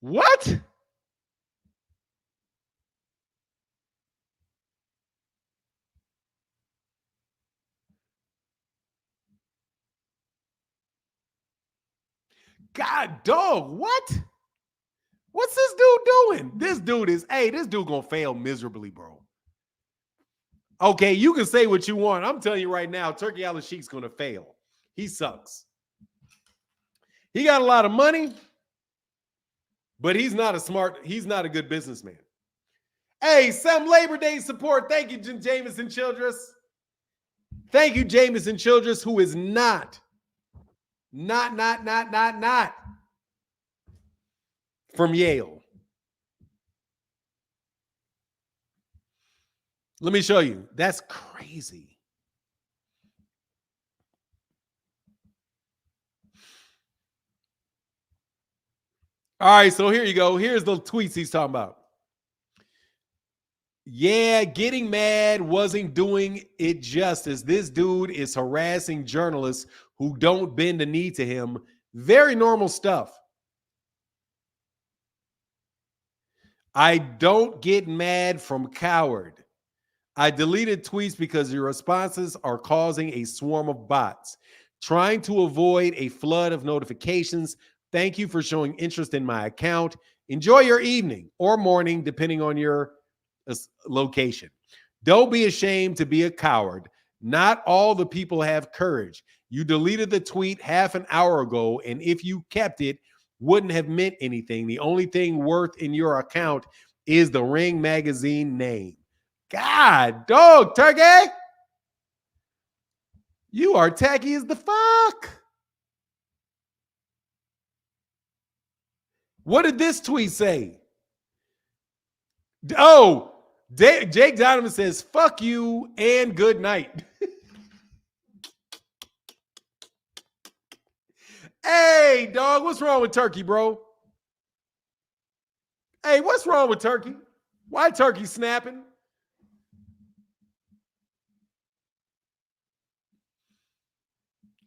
What? God, dog, what? What's this dude doing? This dude gonna fail miserably, bro. Okay, you can say what you want. I'm telling you right now, Turki Alalshikh's gonna fail. He sucks. He got a lot of money, but he's not a good businessman. Hey, some Labor Day support. Thank you, Jameson Childress. Thank you, Jameson Childress, who is not from Yale. Let me show you. That's crazy. All right, so here you go. Here's the tweets he's talking about. Yeah, getting mad wasn't doing it justice. This dude is harassing journalists who don't bend the knee to him. Very normal stuff. I don't get mad from coward. I deleted tweets because your responses are causing a swarm of bots. Trying to avoid a flood of notifications. Thank you for showing interest in my account. Enjoy your evening or morning, depending on your location. Don't be ashamed to be a coward. Not all the people have courage. You deleted the tweet half an hour ago, and if you kept it, wouldn't have meant anything. The only thing worth in your account is the Ring Magazine name. God, dog, Turkey. You are tacky as the fuck. What did this tweet say? Oh, Jake Donovan says, fuck you and good night. Hey, dog, what's wrong with Turkey, bro? Hey, what's wrong with Turkey? Why Turkey snapping?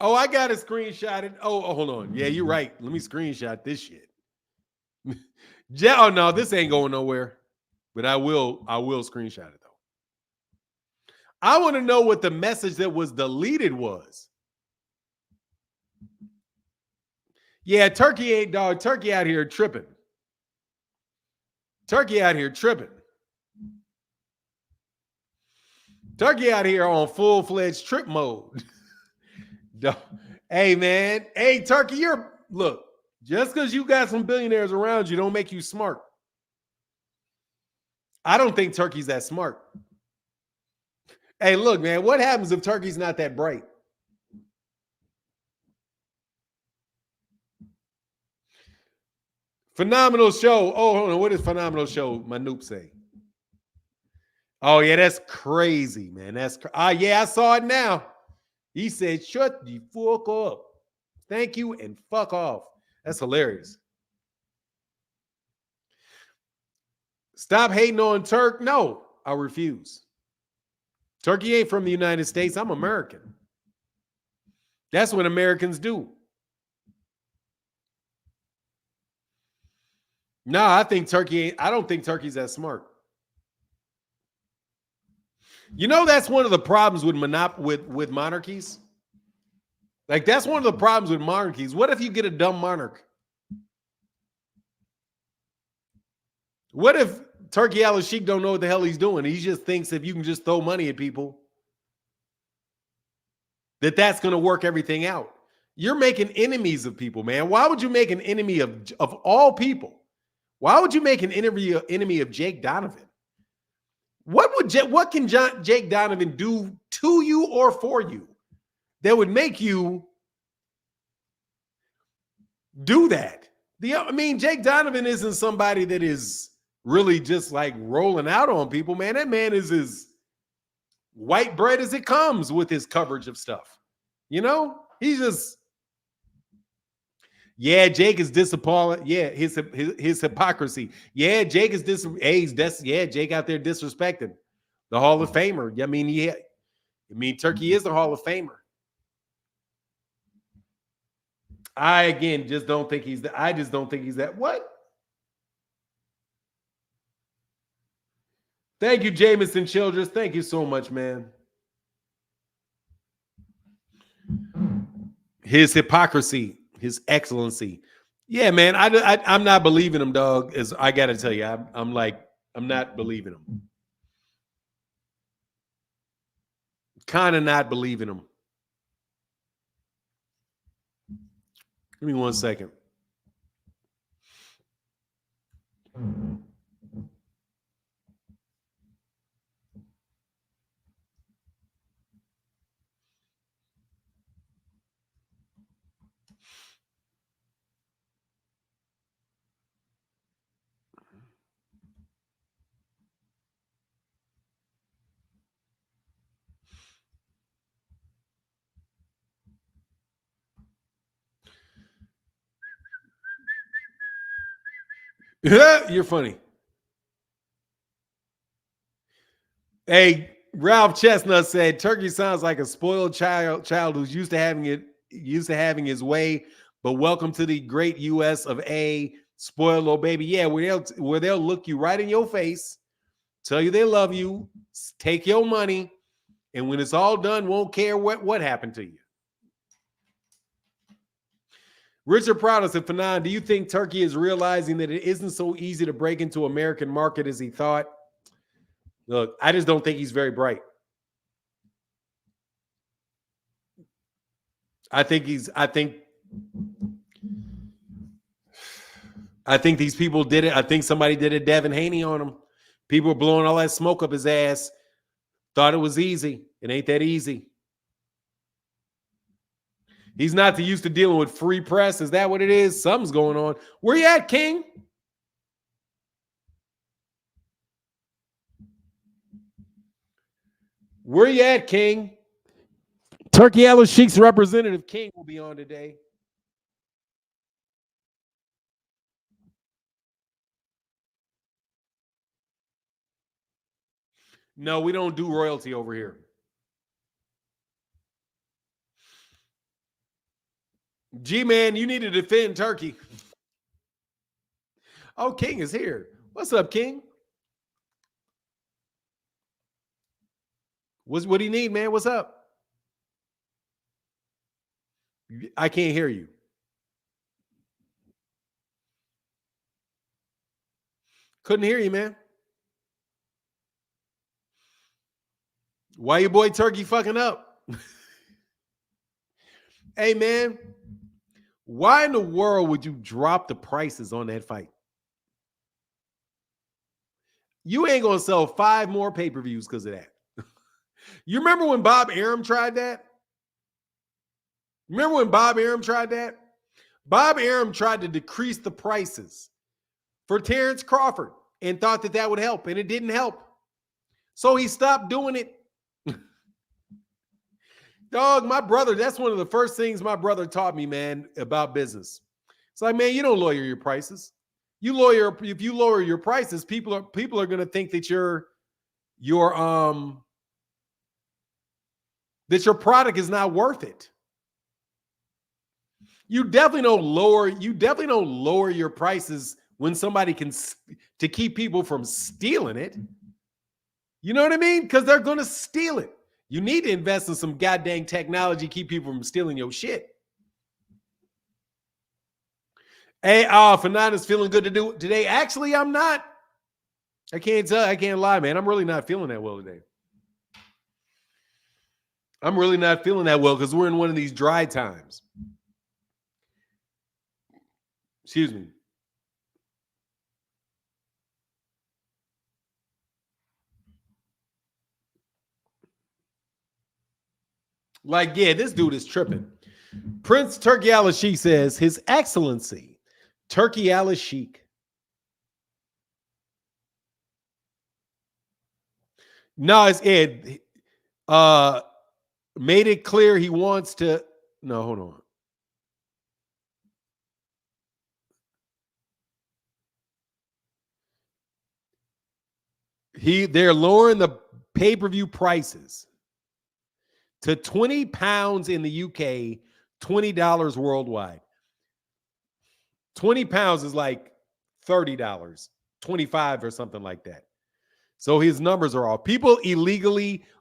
Oh, I got it screenshotted. Oh, hold on. Yeah, you're right. Let me screenshot this shit. Oh, no, this ain't going nowhere. But I will screenshot it, though. I want to know what the message that was deleted was. Yeah, Turkey ain't, dog. Turkey out here tripping. Turkey out here tripping. Turkey out here on full-fledged trip mode. Hey, man. Hey, Turkey, look, just because you got some billionaires around you don't make you smart. I don't think Turkey's that smart. Hey, look, man, what happens if Turkey's not that bright? Phenomenal show. Oh, hold on. What does phenomenal show my noob say? Oh, yeah, that's crazy, man. Yeah, I saw it now. He said, shut the fuck up. Thank you and fuck off. That's hilarious. Stop hating on Turk. No, I refuse. Turkey ain't from the United States. I'm American. That's what Americans do. No, I think Turkey ain't. I don't think Turkey's that smart. You know, that's one of the problems with monarchies. Like, that's one of the problems with monarchies. What if you get a dumb monarch? What if Turki Alalshikh don't know what the hell he's doing? He just thinks if you can just throw money at people, that's going to work everything out. You're making enemies of people, man. Why would you make an enemy of all people? Why would you make an enemy of Jake Donovan? What can Jake Donovan do to you or for you that would make you do that? I mean, Jake Donovan isn't somebody that is really just like rolling out on people, man. That man is as white bread as it comes with his coverage of stuff. You know, he's just, yeah, Jake is disappointed. Yeah, his hypocrisy. Yeah, Jake is Jake out there disrespecting the Hall of Famer. I mean, Turkey is the Hall of Famer. I just don't think he's that. What? Thank you, Jameson Childress. Thank you so much, man. His hypocrisy, his excellency. Yeah, man. I'm not believing him, dog. As I got to tell you, I'm not believing him. Kind of not believing him. Give me 1 second. You're funny. Hey, Ralph Chestnut said Turkey sounds like a spoiled child who's used to having his way, but welcome to the great US of A, spoiled little baby. Yeah, where they'll look you right in your face, tell you they love you, take your money, and when it's all done, won't care what happened to you. Richard Prowder said, Fanon, do you think Turkey is realizing that it isn't so easy to break into American market as he thought? Look, I just don't think he's very bright. I think these people did it. I think somebody did a Devin Haney on him. People were blowing all that smoke up his ass. Thought it was easy. It ain't that easy. He's not used to dealing with free press. Is that what it is? Something's going on. Where you at, King? Where you at, King? Turki Alalshikh's representative, King, will be on today. No, we don't do royalty over here. G-Man, you need to defend Turkey. Oh, King is here. What's up, King? What do you need, man? What's up? I can't hear you. Couldn't hear you, man. Why your boy Turkey fucking up? Hey, man. Why in the world would you drop the prices on that fight? You ain't going to sell 5 more pay-per-views because of that. You remember when Bob Arum tried that? Bob Arum tried to decrease the prices for Terrence Crawford and thought that would help, and it didn't help. So he stopped doing it. Dog, my brother, that's one of the first things my brother taught me, man, about business. It's like, man, you don't lawyer your prices. if you lower your prices, people are going to think that that your product is not worth it. You definitely don't lower your prices when somebody can to keep people from stealing it. You know what I mean? Because they're going to steal it. You need to invest in some goddamn technology, keep people from stealing your shit. Hey, Fernando's feeling good to do today. Actually, I'm not. I can't lie, man. I'm really not feeling that well today. I'm really not feeling that well because we're in one of these dry times. Excuse me. Like, yeah, this dude is tripping. Prince Turki Alalshikh says, His Excellency, Turki Alalshikh. No, it's Ed. Made it clear he wants to. No, hold on. They're lowering the pay-per-view prices to £20 in the UK, $20 worldwide. 20 pounds is like $30, 25 or something like that. So his numbers are off. People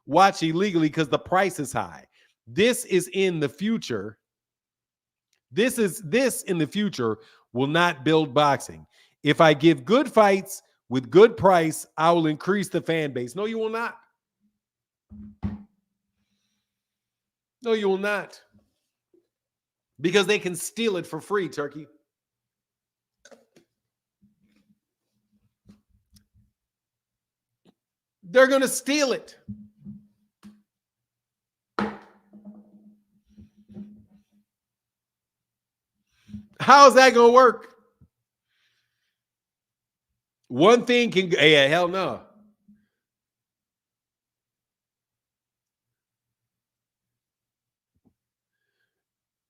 watch illegally because the price is high. This is in the future. This in the future will not build boxing. If I give good fights with good price, I will increase the fan base. No, you will not. No, you will not. Because they can steal it for free, Turkey. They're going to steal it. How is that going to work? One thing can, yeah, hell no.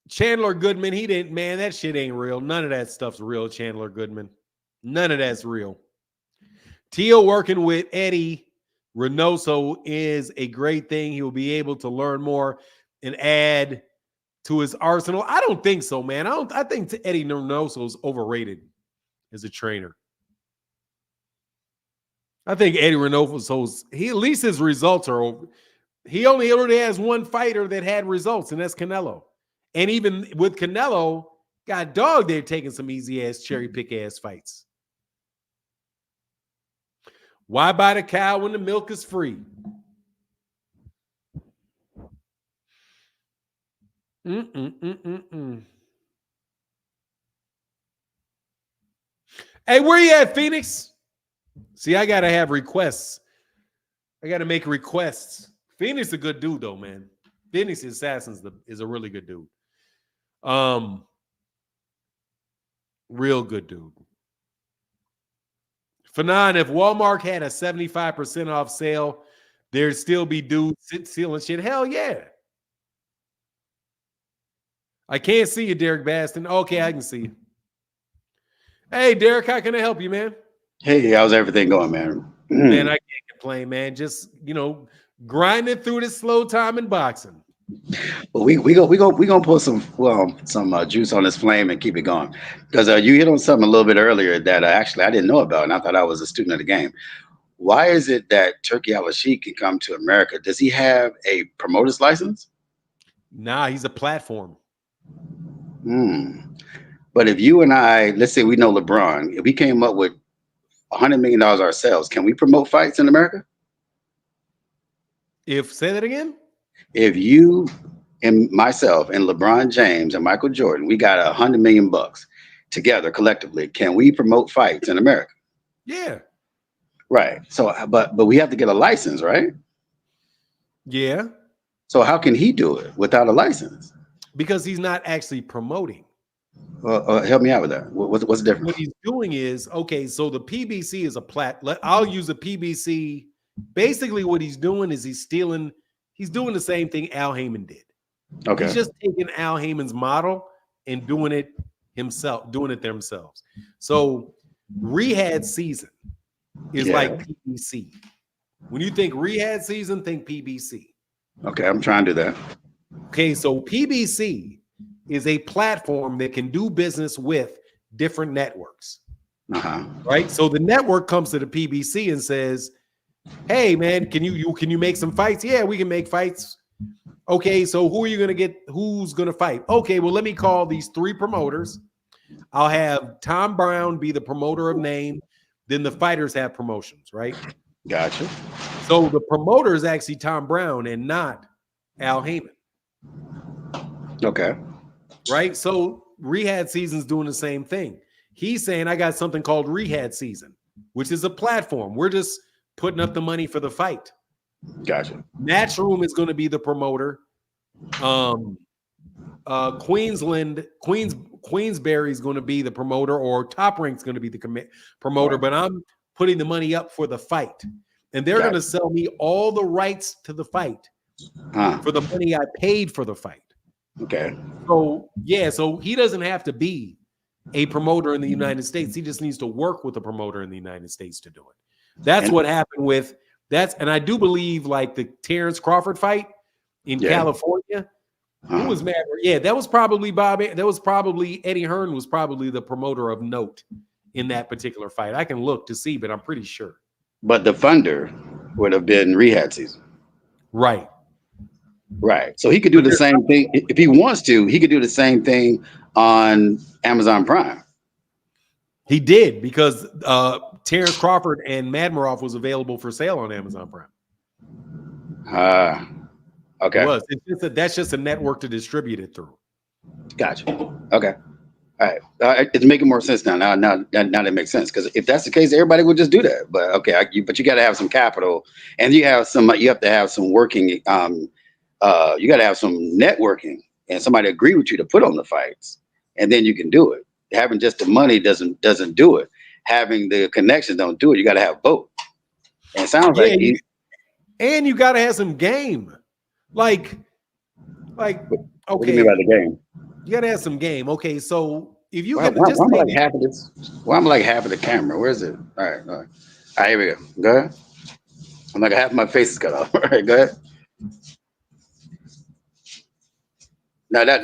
Chandler Goodman, he didn't, man, that shit ain't real. None of that stuff's real, Chandler Goodman. None of that's real. Teal working with Eddie Reynoso is a great thing. He will be able to learn more and add to his arsenal. I don't think so, man. I think Eddie Reynoso is overrated as a trainer. I think Eddie Reynoso's, at least his results are over. He only already has one fighter that had results, and that's Canelo. And even with Canelo, God dog, they're taking some easy ass, cherry pick ass fights. Why buy the cow when the milk is free? Hey, where you at, Phoenix? See, I got to have requests. I got to make requests. Phoenix is a good dude, though, man. Phoenix Assassins is a really good dude. Real good dude. Fanon, if Walmart had a 75% off sale, there'd still be dudes stealing shit. Hell yeah. I can't see you, Derek Baston. Okay, I can see you. Hey, Derek, how can I help you, man? Hey, how's everything going, man? Man, I can't complain, man. Just, grinding through this slow time in boxing. Well, we gonna put some juice on this flame and keep it going, because you hit on something a little bit earlier that actually I didn't know about, and I thought I was a student of the game. Why is it that Turki Alalshikh can come to America? Does he have a promoter's license? Nah, he's a platform. But if you and I, let's say we know LeBron, if we came up with $100 million ourselves, can we promote fights in America? Say that again? If you and myself and LeBron James and Michael Jordan, we got $100 million together collectively, can we promote fights in America? Yeah. Right. So, but we have to get a license, right? Yeah. So how can he do it without a license? Because he's not actually promoting. Help me out with that. What's the difference? What he's doing is, okay, so the PBC is I'll use a PBC. Basically, what he's doing is he's doing the same thing Al Heyman did. Okay. He's just taking Al Heyman's model and doing it themselves. So Rehab season is like PBC. When you think rehab season, think PBC. Okay, I'm trying to do that. Okay, so PBC is a platform that can do business with different networks. Right? So the network comes to the PBC and says, "Hey, man, can you make some fights?" Yeah, we can make fights. Okay, so who are you going to get? Who's going to fight? Okay, well, let me call these 3 promoters. I'll have Tom Brown be the promoter of name. Then the fighters have promotions, right? Gotcha. So the promoter is actually Tom Brown and not Al Heyman. Okay. Right? So Rehab Season's doing the same thing. He's saying, I got something called Rehab Season, which is a platform. We're just putting up the money for the fight. Gotcha. Matchroom is going to be the promoter. Queensberry is going to be the promoter, or Top Rank's going to be the promoter, but I'm putting the money up for the fight. And they're going to sell me all the rights to the fight for the money I paid for the fight. Okay. So, yeah, so he doesn't have to be a promoter in the United States. He just needs to work with a promoter in the United States to do it. That's what happened with and I do believe like the Terrence Crawford fight in California. Who was mad? Yeah, that was probably Bobby. That was probably Eddie Hearn was probably the promoter of note in that particular fight. I can look to see, but I'm pretty sure. But the funder would have been Rehab Season. Right. Right. So he could do the same thing. If he wants to, he could do the same thing on Amazon Prime. He did, because Terrence Crawford and Madmarov was available for sale on Amazon Prime. Okay. It was. That's just a network to distribute it through. Gotcha. Okay. All right. It's making more sense now. Now that makes sense, because if that's the case, everybody would just do that. But okay, but you got to have some capital, and you have to have some working. You got to have some networking and somebody agree with you to put on the fights, and then you can do it. Having just the money doesn't do it. Having the connections don't do it. You got to have both. And it sounds like and you got to have some game. Like okay. What do you mean by the game? You got to have some game. Okay, so if you why am I like half of this? Why am I like half of the camera? Where is it? All right. All right, here we go. Go ahead. I'm like half of my face is cut off. All right, go ahead. No, that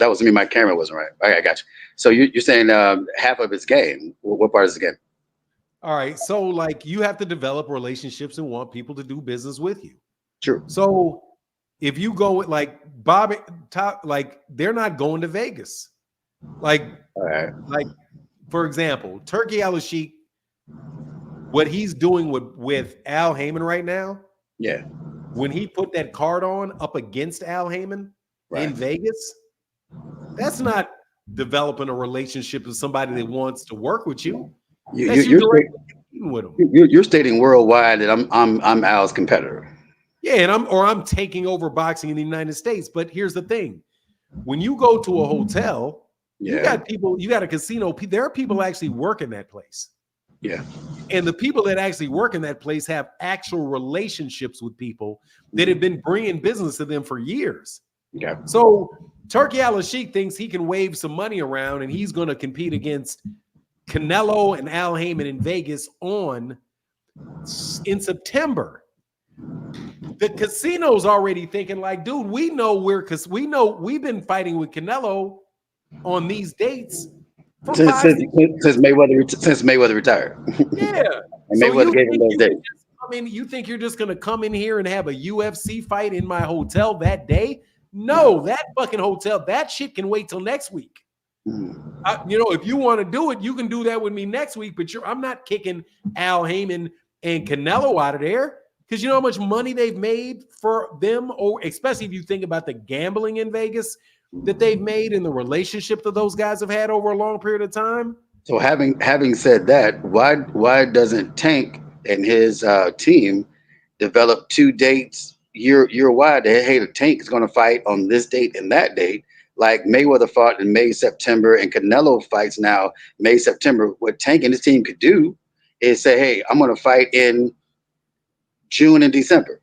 was me. My camera wasn't right. All right, I got you. So you're saying half of it's game. What part is the game? All right. So like you have to develop relationships and want people to do business with you. True. So if you go with like Bobby, like they're not going to Vegas. Like, like for example, Turki Alalshikh, what he's doing with Al Heyman right now. Yeah. When he put that card on up against Al Heyman in Vegas, that's not developing a relationship with somebody that wants to work with you. You're stating worldwide that I'm Al's competitor. Yeah, and I'm taking over boxing in the United States. But here's the thing: when you go to a hotel, you got a casino. There are people actually working that place. Yeah, and the people that actually work in that place have actual relationships with people that have been bringing business to them for years. Yeah. So Turki Alalshikh thinks he can wave some money around, and he's going to compete against Canelo and Al Heyman in Vegas in September. The casino's already thinking like, dude, we know we've been fighting with Canelo on these dates for since Mayweather retired. Yeah. And Mayweather gave him those dates. You think you're just gonna come in here and have a UFC fight in my hotel that day? No, that fucking hotel, that shit can wait till next week. If you want to do it, you can do that with me next week. But I'm not kicking Al Heyman and Canelo out of there, because you know how much money they've made for them, or especially if you think about the gambling in Vegas that they've made and the relationship that those guys have had over a long period of time. So having said that, why doesn't Tank and his team develop 2 dates year wide? Hey, the Tank is going to fight on this date and that date. Like Mayweather fought in May, September, and Canelo fights now May, September. What Tank and his team could do is say, hey, I'm going to fight in June and December.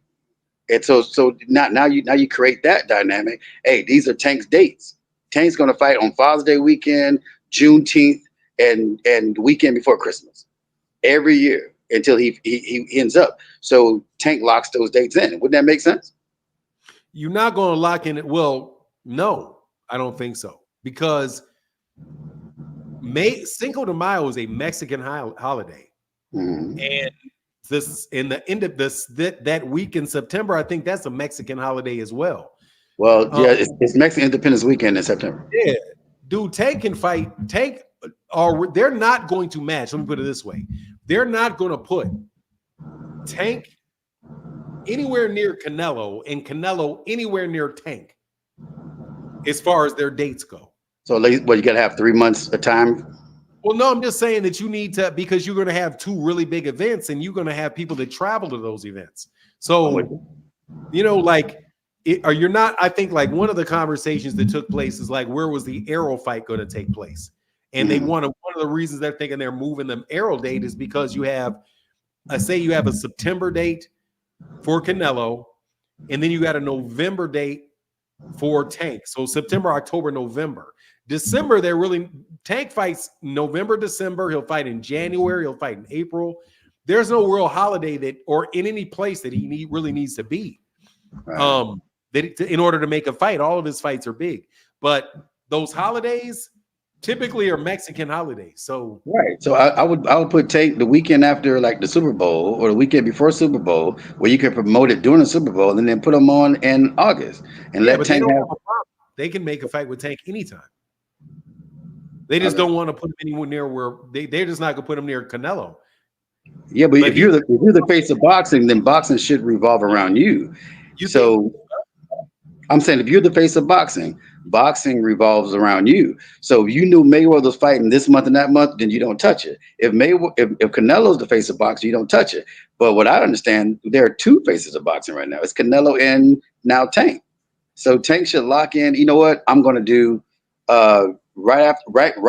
And so now you create that dynamic. Hey, these are Tank's dates. Tank's going to fight on Father's Day weekend, Juneteenth, and the weekend before Christmas every year until he ends up. So Tank locks those dates in. Wouldn't that make sense? You're not going to lock in it. Well, no, I don't think so, because Cinco de Mayo is a Mexican holiday, and this in the end of that week in September, I think that's a Mexican holiday as well. Well, yeah, it's Mexican Independence Weekend in September. Yeah, dude, Tank can fight. Tank, they're not going to match. Let me put it this way: they're not going to put Tank anywhere near Canelo and Canelo anywhere near Tank as far as their dates go. So, you got to have 3 months of time. Well, no, I'm just saying that you need to, because you're going to have two really big events, and you're going to have people that travel to those events. So, you're not. I think like one of the conversations that took place is like, where was the Arrow fight going to take place? And they one of the reasons they're thinking they're moving the Arrow date is because you have, say you have a September date for Canelo, and then you got a November date for Tank. So September, October, November. December, Tank fights November, December. He'll fight in January. He'll fight in April. There's no real holiday or in any place that he really needs to be. Right. In order to make a fight, all of his fights are big. But those holidays typically are Mexican holidays. So right. So I would put Tank the weekend after like the Super Bowl or the weekend before Super Bowl, where you can promote it during the Super Bowl, and then put them on in August and let Tank have. They can make a fight with Tank anytime. They just don't want to put him anywhere near where they're just not going to put him near Canelo. Yeah, but if you're the face of boxing, then boxing should revolve around you. I'm saying if you're the face of boxing, boxing revolves around you. So if you knew Mayweather's fighting this month and that month, then you don't touch it. If Canelo's the face of boxing, you don't touch it. But what I understand, there are two faces of boxing right now. It's Canelo and now Tank. So Tank should lock in. You know what? I'm going to do right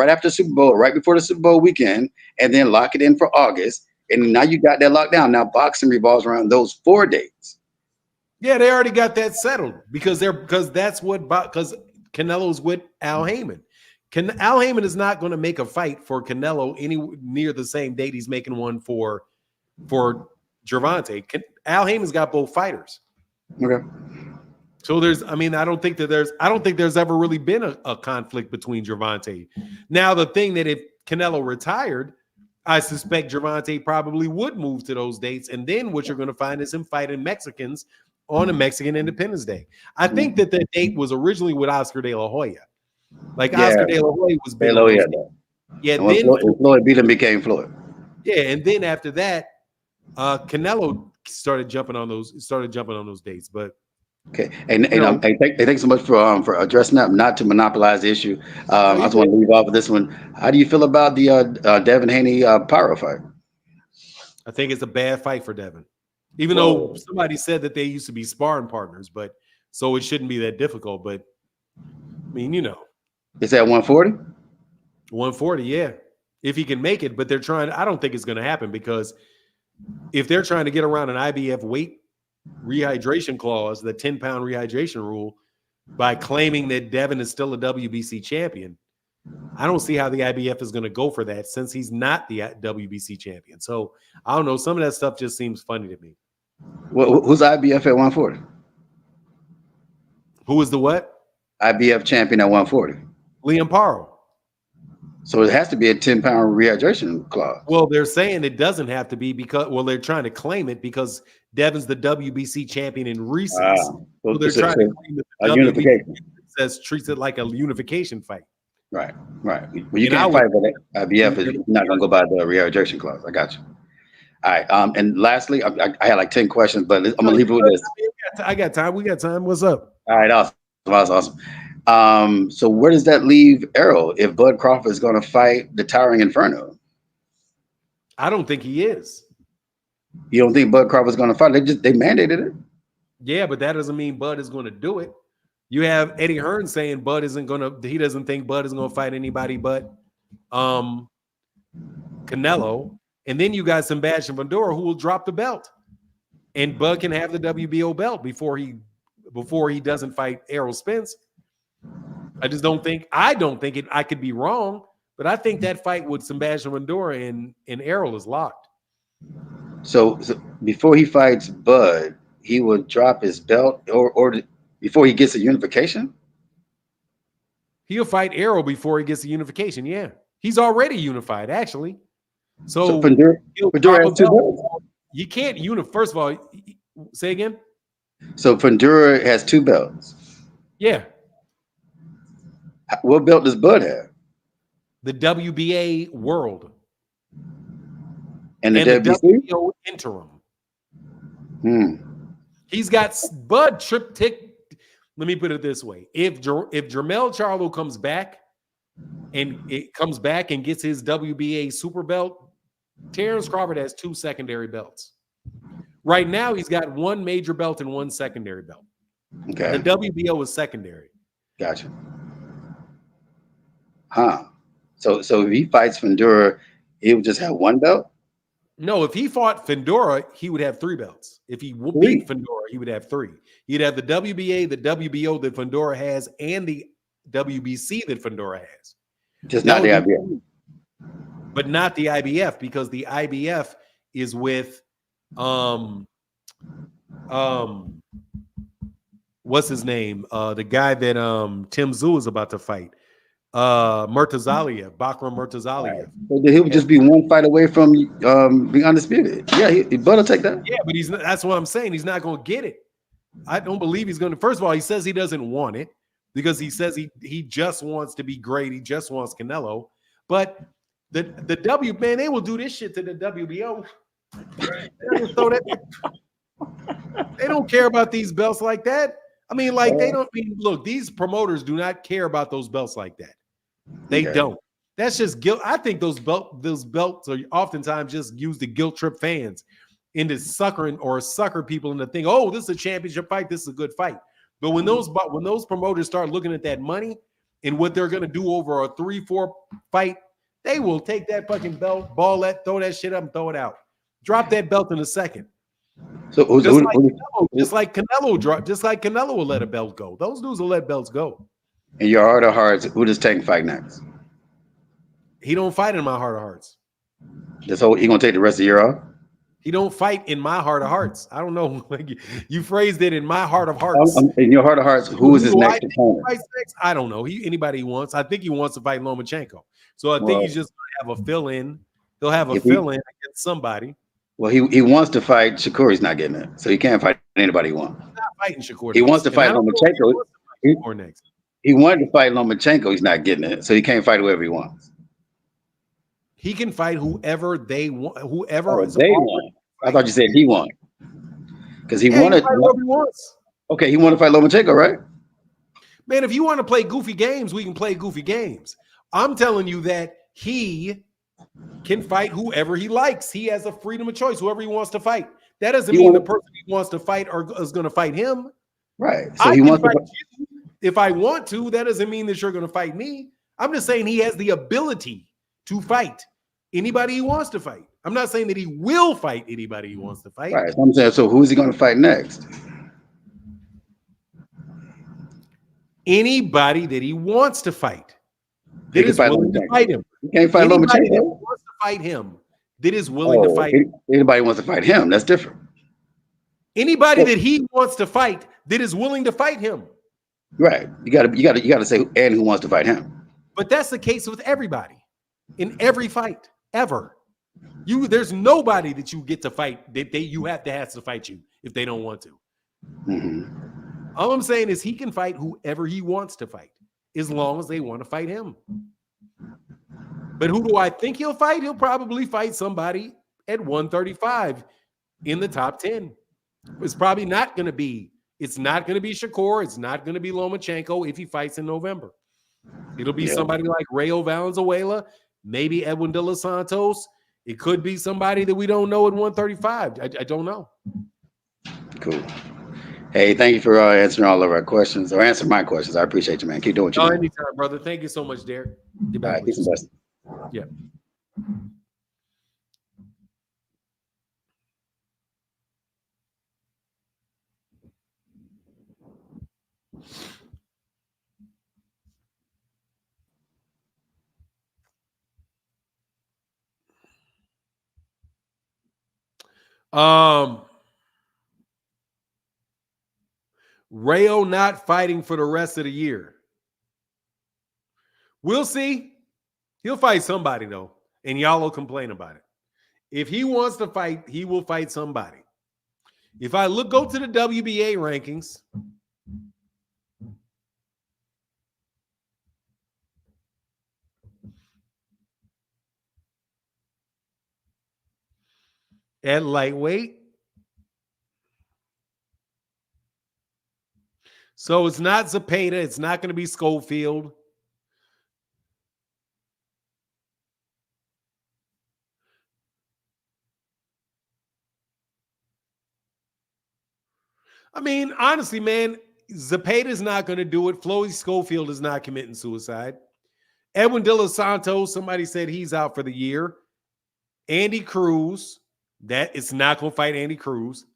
after Super Bowl, right before the Super Bowl weekend, and then lock it in for August. And now you got that locked down. Now boxing revolves around those 4 dates. Yeah, they already got that settled because Canelo's with Al Heyman. Al Heyman is not going to make a fight for Canelo any near the same date he's making one for Gervonta. Al Heyman's got both fighters. Okay. So I don't think there's ever really been a conflict between Gervonta. Now, the thing that if Canelo retired, I suspect Gervonta probably would move to those dates. And then what you're going to find is him fighting Mexicans on a Mexican Independence Day. I think that the date was originally with Oscar De La Hoya. Oscar De La Hoya was big. Yeah, then Floyd beat him, became Floyd. Yeah, and then after that, Canelo started jumping on those dates. But okay, and thanks so much for addressing that. Not to monopolize the issue, I just want to leave off with this one. How do you feel about the Devin Haney Parro fight? I think it's a bad fight for Devin, even though somebody said that they used to be sparring partners, but so it shouldn't be that difficult. But I mean, it's at 140. 140, yeah, if he can make it. But they're trying. I don't think it's going to happen because if they're trying to get around an IBF weight rehydration clause, the 10-pound rehydration rule, by claiming that Devin is still a WBC champion, I don't see how the IBF is going to go for that since he's not the WBC champion. So I don't know. Some of that stuff just seems funny to me. Well, who's IBF at 140? Who is the what? IBF champion at 140. Liam Parro. So it has to be a 10-pound rehydration clause. Well, they're saying it doesn't have to be because, they're trying to claim it because Devin's the WBC champion in recess. So they're trying to claim that the unification treats it like a unification fight. Right. Well, you can't fight with IBF. It's not going to go by the rehydration clause. I got you. All right. And lastly, I had like 10 questions, but I'm going to leave it with this. I got time. We got time. What's up? All right. Awesome. So where does that leave Errol if Bud Crawford is going to fight the Towering Inferno? I don't think he is. You don't think Bud Crawford is going to fight? They mandated it. Yeah, but that doesn't mean Bud is going to do it. You have Eddie Hearn saying he doesn't think Bud is going to fight anybody but Canelo. And then you got Sebastian Fundora who will drop the belt. And Bud can have the WBO belt before he doesn't fight Errol Spence. I don't think I could be wrong, But I think that fight with Sebastian Fundora and Errol is locked. So before he fights Bud, he will drop his belt, or before he gets a unification. He'll fight Errol before he gets the unification. Yeah, he's already unified, actually. So Fundora has two belts. You can't unify. First of all, say again. So Fundora has two belts. Yeah. What belt does Bud have? The WBA World. And the WBO Interim. He's got Bud triptych. Let me put it this way: if Jermell Charlo comes back and gets his WBA super belt, Terrence Crawford has 2 secondary belts. Right now, he's got 1 major belt and 1 secondary belt. Okay. The WBO is secondary. Gotcha. Huh. So if he fights Fundora, he would just have 1 belt? No, if he fought Fundora, he would have 3 belts. If he beat Fundora, he would have 3. He'd have the WBA, the WBO that Fundora has, and the WBC that Fundora has. Just not the IBF. But not the IBF, because the IBF is with what's his name? The guy that Tim Tszyu is about to fight. Murtazaliev, Bakram Murtazaliev. So he would just be 1 fight away from being undisputed. Yeah, he better take that. Yeah, but that's what I'm saying. He's not going to get it. I don't believe he's going to. First of all, he says he doesn't want it because he says he just wants to be great. He just wants Canelo. But the man, they will do this shit to the WBO. They don't care about these belts like that. I mean, they don't look, these promoters do not care about those belts like that. They don't. That's just guilt. I think those belts are oftentimes just used to guilt trip fans into sucker people into thinking, oh, this is a championship fight, this is a good fight. But when those promoters start looking at that money and what they're gonna do over a 3-4 fight, they will take that fucking belt, throw that shit up and throw it out. Drop that belt in a second. So just like Canelo will let a belt go. Those dudes will let belts go. In your heart of hearts, who does Tank fight next? He don't fight in my heart of hearts. He gonna take the rest of the year off? He don't fight in my heart of hearts. I don't know. You phrased it in my heart of hearts. In your heart of hearts, who is his next opponent? I don't know. Anybody he wants. I think he wants to fight Lomachenko. So I think he's just gonna have a fill-in. He'll have a fill-in against somebody. Well, he wants to fight Shakur. He's not getting it, so he can't fight anybody he wants. He's not fighting Shakur. He wants to fight Lomachenko. He wanted to fight Lomachenko. He's not getting it, so he can't fight whoever he wants. He can fight whoever they want. Whoever they want. I thought you said he won, because he wanted. Whoever he wants. Okay, he wanted to fight Lomachenko, right? Man, if you want to play goofy games, we can play goofy games. I'm telling you that he can fight whoever he likes. He has a freedom of choice, whoever he wants to fight. That doesn't mean the person he wants to fight is going to fight him. Right. So he wants to fight you. If I want to, that doesn't mean that you're going to fight me. I'm just saying he has the ability to fight anybody he wants to fight. I'm not saying that he will fight anybody he wants to fight. Right. So I'm saying, so who is he going to fight next? Anybody that he wants to fight. That is willing to fight him. He can't fight Lomachenko. That wants to fight him. That is willing to fight him. Anybody wants to fight him. That's different. Anybody that he wants to fight that is willing to fight him. Right. You got to say and who wants to fight him. But that's the case with everybody in every fight ever. There's nobody that you get to fight that you have to fight you if they don't want to. Mm-hmm. All I'm saying is he can fight whoever he wants to fight as long as they want to fight him. But who do I think he'll fight? He'll probably fight somebody at 135 in the top 10. It's probably not going to be. It's not going to be Shakur. It's not going to be Lomachenko if he fights in November. It'll be somebody like Rayo Valenzuela, maybe Edwin De Los Santos. It could be somebody that we don't know at 135. I don't know. Cool. Hey, thank you for answering all of our questions or answering my questions. I appreciate you, man. Keep doing what you're doing. Anytime, brother. Thank you so much, Derek. All right, peace and blessings. Yeah. Rayo not fighting for the rest of the year. We'll see. He'll fight somebody, though, and y'all will complain about it. If he wants to fight, he will fight somebody. If I go to the WBA rankings, at lightweight, so it's not Zepeda, it's not going to be Schofield. I mean, honestly, man, Zepeda's not going to do it. Floyd Schofield is not committing suicide. Edwin De Los Santos, somebody said he's out for the year. Andy Cruz, that is not going to fight Andy Cruz.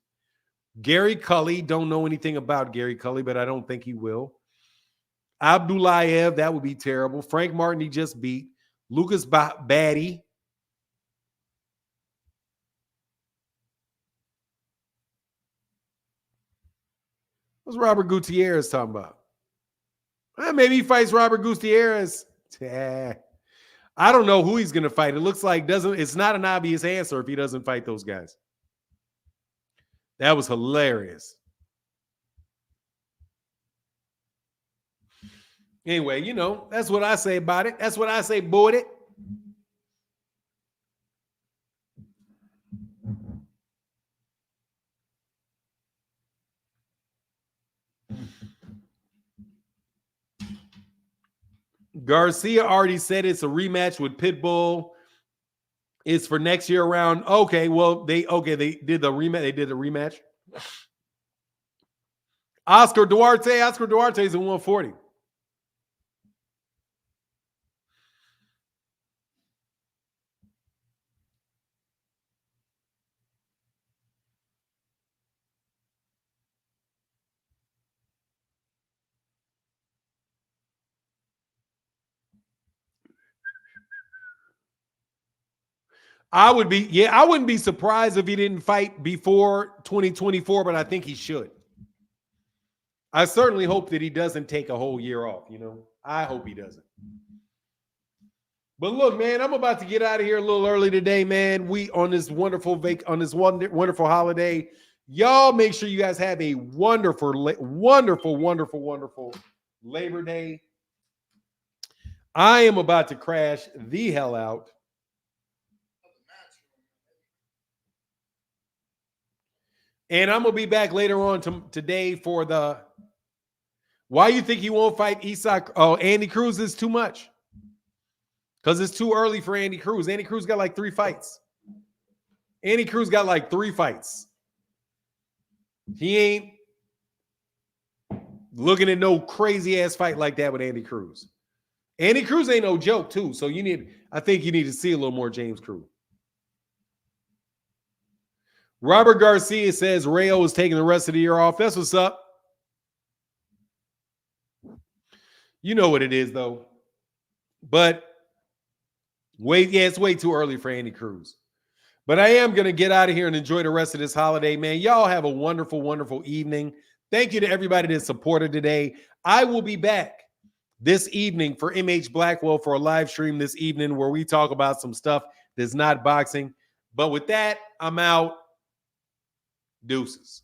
Gary Cully, don't know anything about Gary Cully, but I don't think he will. Abdulayev, that would be terrible. Frank Martin, he just beat. Lucas Batty. What's Robert Gutierrez talking about? Maybe he fights Robert Gutierrez. I don't know who he's going to fight. It looks like it's not an obvious answer if he doesn't fight those guys. That was hilarious. Anyway, that's what I say about it. That's what I say about it. Garcia already said it's a rematch with Pitbull. It's for next year around. Okay, well, they did the rematch. They did the rematch. Oscar Duarte is in 140. I wouldn't be surprised if he didn't fight before 2024, but I think he should. I certainly hope that he doesn't take a whole year off, I hope he doesn't. But look, man, I'm about to get out of here a little early today, man. We on this wonderful wonderful holiday. Y'all make sure you guys have a wonderful Labor Day. I am about to crash the hell out. And I'm going to be back later on today for the why you think he won't fight Isak? Oh, Andy Cruz is too much. Because it's too early for Andy Cruz. Andy Cruz got like 3 fights. Andy Cruz got like 3 fights. He ain't looking at no crazy ass fight like that with Andy Cruz. Andy Cruz ain't no joke, too. So I think you need to see a little more James Cruz. Robert Garcia says Rayo is taking the rest of the year off. That's what's up. You know what it is, though. But it's way too early for Andy Cruz. But I am going to get out of here and enjoy the rest of this holiday, man. Y'all have a wonderful, wonderful evening. Thank you to everybody that supported today. I will be back this evening for MH Blackwell for a live stream this evening where we talk about some stuff that's not boxing. But with that, I'm out. Deuces.